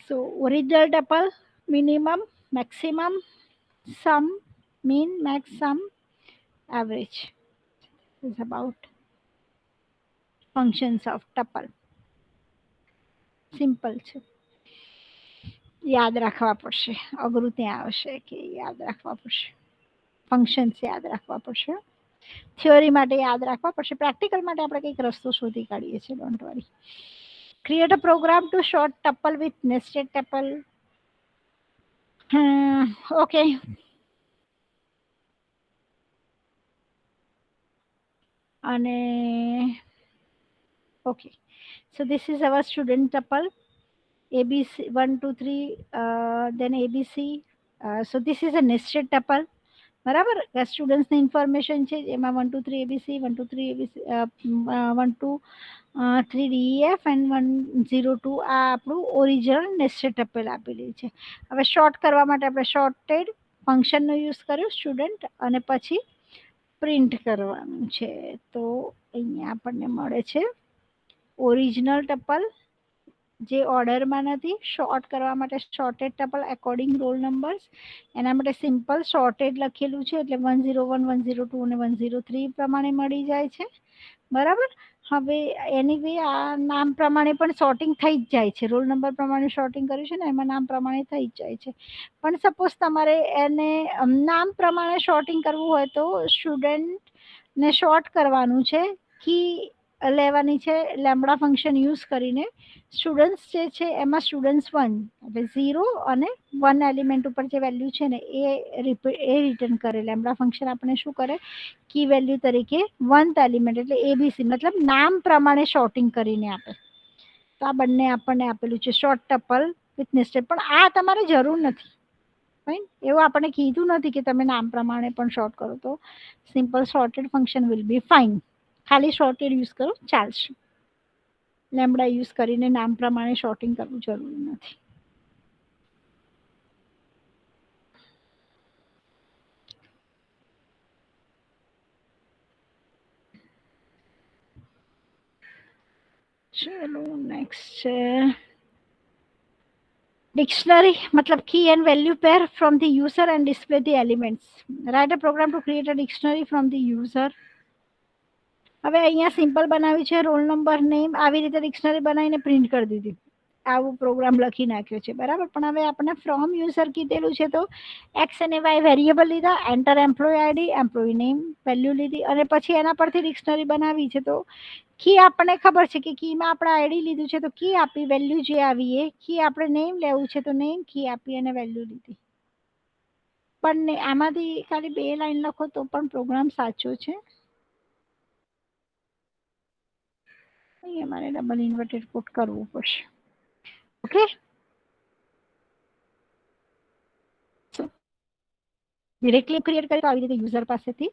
So original tuple, minimum, maximum, sum, mean, max, sum, average is about functions of tuple. Simple છે, યાદ રાખવા પડશે. અઘરું ત્યાં આવશે કે યાદ રાખવા પડશે, ફંક્શન્સ યાદ રાખવા પડશે. થિયોરી માટે યાદ રાખવા પડશે, પ્રેક્ટિકલ માટે આપણે કંઈક રસ્તો શોધી કાઢીએ છીએ. Don't worry. Create a program to sort tuple with nested tuple. Okay, અને okay, so this is our student tuple ABC 1 2 3, then ABC. So this is a nested tuple, બરાબર. સ્ટુડન્ટ્સની ઇન્ફોર્મેશન છે એમાં 1 2 3 ABC, 1 2 3 ABC, 1 2 3 DEF and 1 0 2 આ આપણું original nested ટપલ આપેલી છે. હવે short કરવા માટે આપણે શોર્ટેડ ફંક્શનનો યુઝ કર્યો સ્ટુડન્ટ, અને પછી પ્રિન્ટ કરવાનું છે. તો અહીંયા આપણને મળે છે ઓરિજિનલ ટપલ જે ઓર્ડરમાં નથી, શોર્ટ કરવા માટે શોર્ટેડ ટપલ એકોર્ડિંગ રોલ નંબર્સ, એના માટે સિમ્પલ શોર્ટેડ લખેલું છે એટલે 101 102 અને 103 પ્રમાણે મળી જાય છે, બરાબર. હવે એની વે આ નામ પ્રમાણે પણ શોર્ટિંગ થઈ જ જાય છે, રોલ નંબર પ્રમાણે શોર્ટિંગ કર્યું છે ને એમાં નામ પ્રમાણે થઈ જ જાય છે. પણ સપોઝ તમારે એને નામ પ્રમાણે શોર્ટિંગ કરવું હોય તો સ્ટુડન્ટને શોર્ટ કરવાનું છે, કી લેવાની છે લેમ્બડા ફંક્શન યુઝ કરીને. સ્ટુડન્ટ્સ જે છે એમાં સ્ટુડન્ટ્સ 1 એટલે 0 અને 1 એલિમેન્ટ ઉપર જે વેલ્યુ છે ને એ રિટર્ન કરે. લેમ્બડા ફંક્શન આપણે શું કરે, કી વેલ્યુ તરીકે 1th એલિમેન્ટ એટલે ABC મતલબ નામ પ્રમાણે શોર્ટિંગ કરીને આપે. તો આ બંને આપણને આપેલું છે શોર્ટ ટપલ વિથ નેસ્ટેડ. પણ આ તમારે જરૂર નથી, ફાઇન. એવું આપણે કીધું નથી કે તમે નામ પ્રમાણે પણ શોર્ટ કરો, તો simple shorted function will be fine. ખાલી શોર્ટેડ યુઝ કરો ચાલશે, લેમ્બડા યુઝ કરીને નામ પ્રમાણે શોર્ટિંગ કરવું જરૂરી નથી. ચલો નેક્સ્ટ છે ડિક્શનરી, મતલબ key and value pair from the user and display the elements. Right a program to create a dictionary from the user. હવે અહીંયા સિમ્પલ બનાવી છે, રોલ નંબર નેમ આવી રીતે ડિક્શનરી બનાવીને પ્રિન્ટ કરી દીધી, આવું પ્રોગ્રામ લખી નાખ્યો છે, બરાબર. પણ હવે આપણે ફ્રોમ યુઝર કીધેલું છે તો એક્સ અને વાય વેરિયેબલ લીધા, enter employee ID, employee name, value લીધી અને પછી એના પરથી ડિક્શનરી બનાવી છે. તો કી આપણને ખબર છે કે કીમાં આપણે આઈડી લીધું છે તો કી આપી, વેલ્યુ જે આવી એ કી, આપણે નેમ લેવું છે તો નેમ, કી આપી અને વેલ્યુ લીધી. પણ આમાંથી ખાલી 2 લાઈન લખો તો પણ પ્રોગ્રામ સાચો છે. અહીંયા મારે ડબલ ઇન્વર્ટેડ કોટ કરવું પડશે. ઓકે, ડિરેક્ટલી ક્રિએટ કરી તો આવી રીતે યુઝર પાસેથી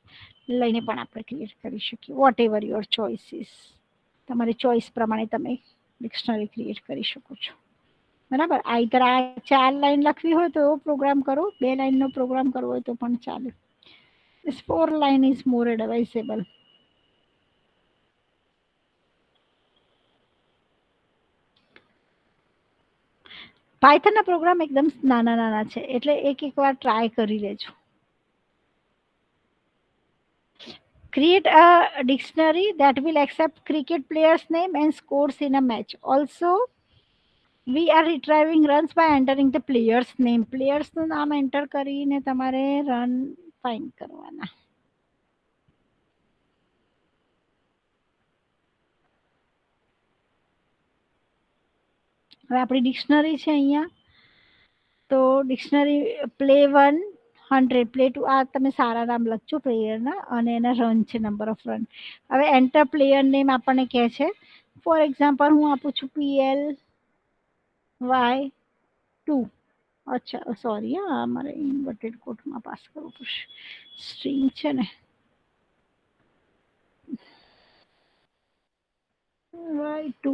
લઈને પણ આપણે ક્રિએટ કરી શકીએ. વોટ એવર યોર ચોઇસીસ, તમારી ચોઇસ પ્રમાણે તમે ડિક્શનરી ક્રિએટ કરી શકો છો. બરાબર. આઈધર આ 4 લાઈન લખવી હોય તો એવો પ્રોગ્રામ કરો, 2 લાઈનનો પ્રોગ્રામ કરવો હોય તો પણ ચાલે. This 4 line is more advisable. પાયથનના પ્રોગ્રામ એકદમ નાના નાના છે એટલે એક વાર ટ્રાય કરી લેજો. Create a dictionary that will accept cricket players' name and scores in a match. Also, we are retrieving runs by entering the player's name. Players નું નામ એન્ટર કરીને તમારે રન ફાઇન્ડ કરવાના. હવે આપણી ડિક્શનરી છે અહીંયા, તો ડિક્શનરી પ્લે 1 100, પ્લે 2 આ તમે સારા નામ લખજો પ્લેયરના અને એના રન છે, નંબર ઓફ રન. હવે એન્ટર પ્લેયર નેમ આપણને કહે છે, ફોર એક્ઝામ્પલ હું આપું છું PLY2. અચ્છા સોરી, હા મારે ઇન્વર્ટેડ કોટમાં પાસ કરવું પડશે, સ્ટ્રિંગ છે ને. Y2.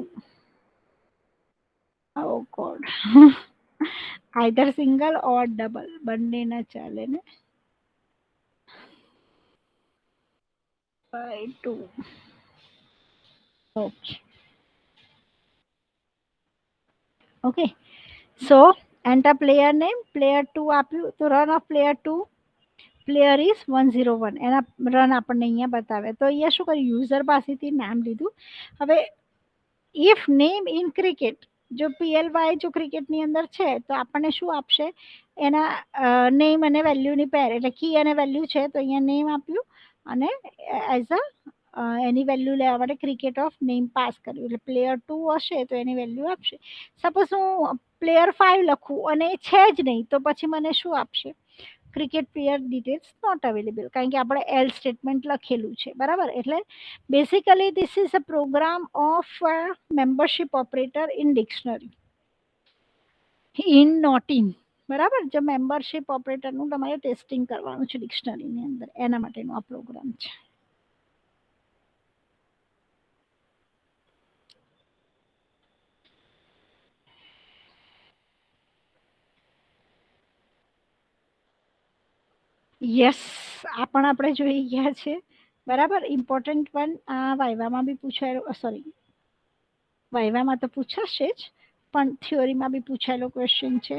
Oh God. Either single or double બંને ના ચાલે ને. Y2. Okay, so enter player name, player 2 આપ્યું તો run of player 2 player is 101, એના રન આપણને અહીંયા બતાવે. તો અહીંયા શું કર્યું, યુઝર પાસેથી નામ લીધું. હવે ઇફ નેમ ઇન ક્રિકેટ, જો PLY જો ક્રિકેટની અંદર છે તો આપણને શું આપશે, એના નેમ અને વેલ્યુની પેર, એટલે કી અને વેલ્યુ છે તો અહીંયા નેમ આપ્યું અને એઝ અ એની વેલ્યુ લેવા માટે ક્રિકેટ ઓફ નેમ પાસ કર્યું, એટલે પ્લેયર 2 હશે તો એની વેલ્યુ આપશે. સપોઝ હું પ્લેયર 5 લખું અને એ છે જ નહીં તો પછી મને શું આપશે, cricket player details not available, કારણ કે આપણે એલ સ્ટેટમેન્ટ લખેલું છે. બરાબર. એટલે basically this is a program of membership operator in dictionary, in not in. બરાબર. જો મેમ્બરશિપ ઓપરેટરનું તમારે ટેસ્ટિંગ કરવાનું છે ડિક્શનરીની અંદર, એના માટેનો આ પ્રોગ્રામ છે. યસ, આ પણ આપણે જોઈ ગયા છે. બરાબર. ઇમ્પોર્ટન્ટ વન આ વાયવામાં બી પૂછાયેલો, સોરી વાયવામાં તો પૂછાશે જ, પણ થિયોરીમાં બી પૂછાયેલો ક્વેશ્ચન છે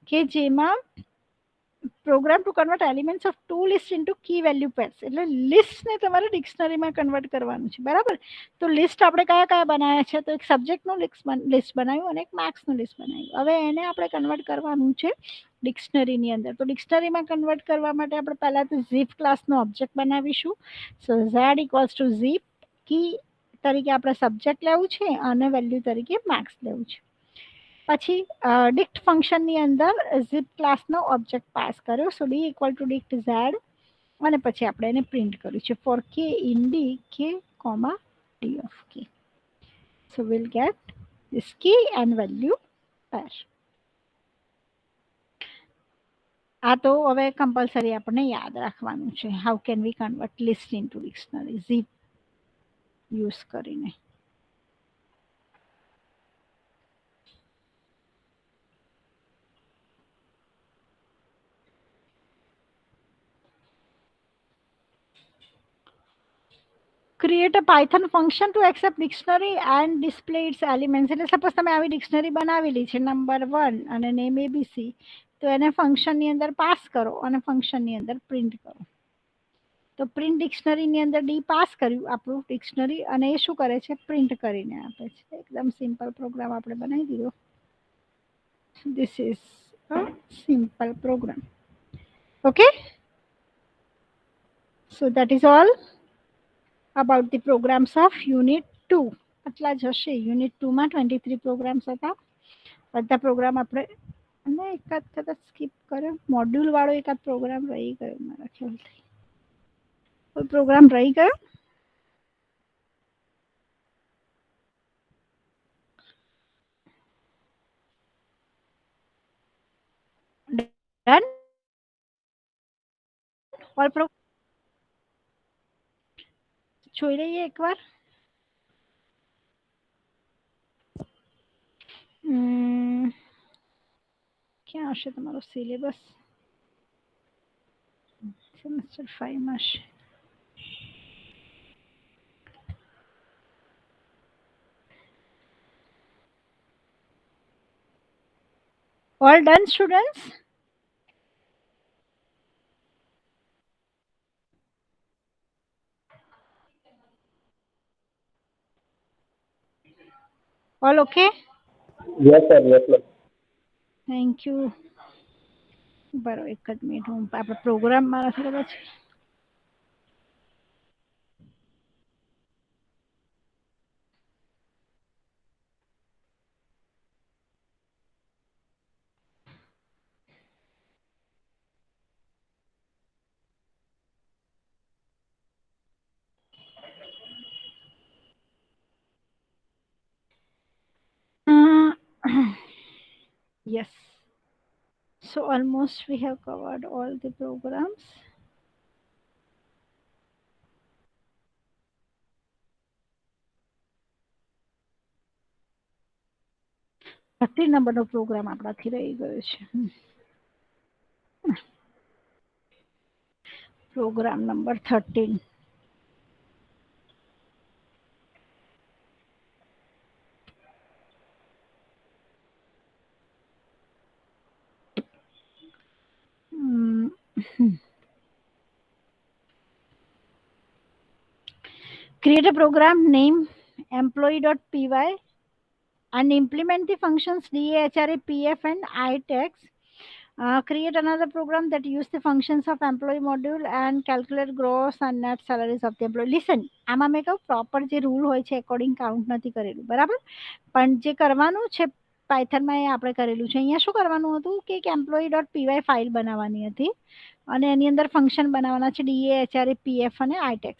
કે જેમાં program to convert elements of two list into key value pairs, એટલે લિસ્ટને તમારે ડિક્શનરીમાં કન્વર્ટ કરવાનું છે. બરાબર. તો લિસ્ટ આપણે કયા કયા બનાવ્યા છે, તો એક સબ્જેક્ટનું લિસ્ટ બનાવ્યું અને એક માર્ક્સનું લિસ્ટ બનાવ્યું. હવે એને આપણે કન્વર્ટ કરવાનું છે ડિક્શનરીની અંદર. તો ડિક્શનરીમાં કન્વર્ટ કરવા માટે આપણે પહેલા તો ઝીપ ક્લાસનો ઓબ્જેક્ટ બનાવીશું. સો ઝેડ ઇક્વલ્સ ટુ ઝીપ, કી તરીકે આપણે સબ્જેક્ટ લેવું છે અને વેલ્યુ તરીકે માર્ક્સ લેવું છે. પછી ડિક્ટ ફંક્શનની અંદર ઝીપ ક્લાસનો ઓબ્જેક્ટ પાસ કર્યો, so D equal to dict Z, અને પછી આપણે એને પ્રિન્ટ કર્યું છે for K in D K comma D of K. So will get this key and value pair. આ તો હવે કમ્પલસરી આપણે યાદ રાખવાનું છે, how can we convert list into dictionary zip use કરીને. Create a Python function to accept dictionary and display its elements. એટલે suppose તમે આવી ડિક્શનરી બનાવેલી છે નંબર 1 અને નેમ ABC, તો એને ફંક્શનની અંદર પાસ કરો અને ફંક્શનની અંદર પ્રિન્ટ કરો. તો પ્રિન્ટ ડિક્શનરીની અંદર ડી પાસ કર્યું આપણું ડિક્શનરી અને એ શું કરે છે, પ્રિન્ટ કરીને આપે છે. એકદમ સિમ્પલ પ્રોગ્રામ આપણે બનાવી દીધો. This is a simple program. Okay, so that is all about the programs of unit 2. આટલા જ હશે. યુનિટ 2 માં 23 પ્રોગ્રામ્સ હતા. બધા પ્રોગ્રામ આપણે અને એકાદ કદાચ સ્કીપ કર્યો, મોડ્યુલ વાળો એકાદ પ્રોગ્રામ રહી ગયો મારા ખ્યાલથી. કોઈ પ્રોગ્રામ રહી ગયો? ડન ઓલ પ્રો જોઈ લઈએ એકવાર. ક્યાં હશે તમારો સિલેબસ? સેમેસ્ટર 5 માં હશે. All done, students? All okay? Yes sir, yes ma'am. Thank you. બરાબર, એક જ મિનિટ, હું આપણે પ્રોગ્રામમાં નથી કદાચ. Yes. So almost we have covered all the programs. Thirty નંબરનો પ્રોગ્રામ આપણાથી રહી ગયો છે. Program number 13. Create a program name employee.py and implement the functions DA, HRA, PF and ITEX. Create another program that use the functions of employee module and calculate gross and net salaries of the employee. Listen, આમાં મેં કહું proper જે rule હોય છે according count નથી કરેલું, બરાબર? પણ જે કરવાનું છે પાયથનમાં એ આપણે કરેલું છે. અહીંયા શું કરવાનું હતું કે એક employee.py ફાઇલ બનાવવાની હતી અને એની અંદર ફંક્શન બનાવવાના છે DA, HRA, PF અને ITEX.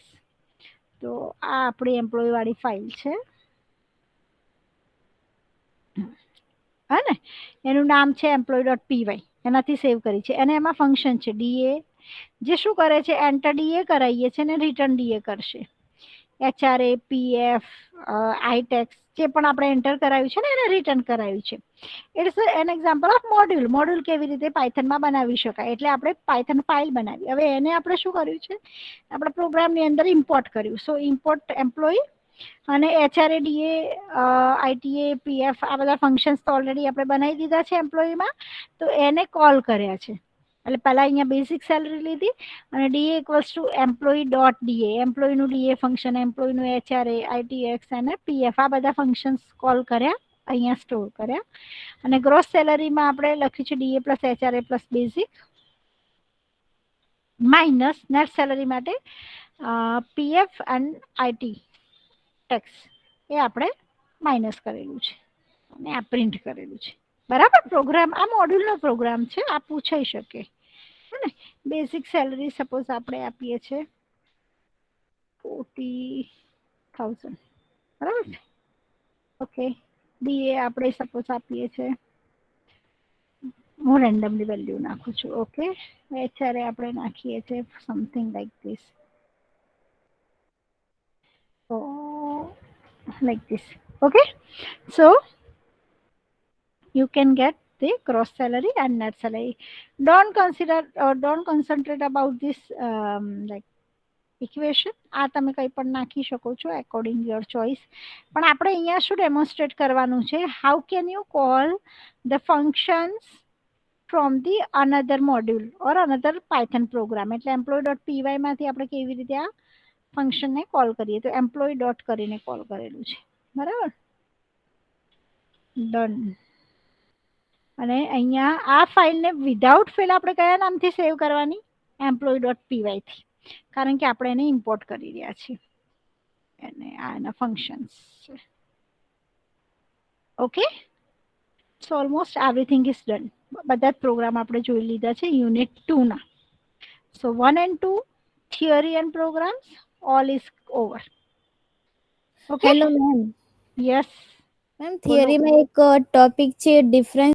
તો આ આપણી એમ્પ્લોય વાળી ફાઇલ છે. હા ને, એનું નામ છે employee.py, એનાથી સેવ કરી છે અને એમાં ફંક્શન છે ડીએ, જે શું કરે છે એન્ટર ડીએ કરાવીએ છે ને રિટર્ન ડીએ કરશે. એચઆરએ, પીએફ, આઈટેક્સ જે પણ આપણે એન્ટર કરાવ્યું છે ને એને રિટર્ન કરાવ્યું છે. It's an example of module. Module કેવી રીતે પાયથનમાં બનાવી શકાય, એટલે આપણે પાયથન ફાઇલ બનાવી. હવે એને આપણે શું કર્યું છે, આપણે પ્રોગ્રામની અંદર ઇમ્પોર્ટ કર્યું. સો ઇમ્પોર્ટ એમ્પ્લોયી અને એચઆરએ, ડીએ, આઈટીએ, પીએફ આ બધા ફંક્શન્સ તો ઓલરેડી આપણે બનાવી દીધા છે એમ્પ્લોયીમાં, તો એને કોલ કર્યા છે. એટલે પહેલા અહીંયા બેઝિક સેલરી લીધી અને DA equals to employee dot DA, એમ્પ્લોયીનું ડીએ ફંક્શન, એમ્પ્લોયીનું એચઆરએ, આઈટીએક્સ અને પીએફ આ બધા ફંક્શન્સ કોલ કર્યા, અહીંયા સ્ટોર કર્યા. અને ગ્રોસ સેલરીમાં આપણે લખ્યું છે DA plus HRA plus basic minus net salary માટે પીએફ એન્ડ આઈટી ટેક્સ એ આપણે માઇનસ કરેલું છે અને આ પ્રિન્ટ કરેલું છે. બરાબર, પ્રોગ્રામ આ મોડ્યુલનો પ્રોગ્રામ છે, આ પૂછાઈ શકે. હે ને, બેઝિક સેલરી સપોઝ આપણે આપીએ છીએ 40,000, બરાબર છે. ઓકે, ડીએ આપણે સપોઝ આપીએ છીએ, હું રેન્ડમલી વેલ્યુ નાખું છું. ઓકે, એચઆરએ આપણે નાખીએ છીએ something like this, like this. Okay, so you can get the gross salary and net salary. Don't consider or don't concentrate about this like equation. આ તમે કંઈ પણ નાખી શકો છો according your choice. પણ આપણે અહીંયા શું ડેમોન્સ્ટ્રેટ કરવાનું છે, how can you call the functions from the another module or another Python program. એટલે employee.py માંથી આપણે કેવી રીતે આ ફંક્શનને કોલ કરીએ, તો એમ્પ્લોયી ડોટ કરીને કોલ કરેલું છે. બરાબર, ડન. અને અહીંયા આ ફાઇલને વિધાઉટ ફેલ આપણે કયા નામથી સેવ કરવાની, employee.py થી, કારણ કે આપણે એને ઇમ્પોર્ટ કરી રહ્યા છીએ અને આ એના ફંક્શન્સ છે. Okay, so almost everything is done. બધા જ પ્રોગ્રામ આપણે જોઈ લીધા છે યુનિટ 2 ના. સો 1 and 2 theory and programs all is over. Okay, hello ma'am. yes, ma'am થિયરીમાં એક ટોપિક છે ડિફરન્સ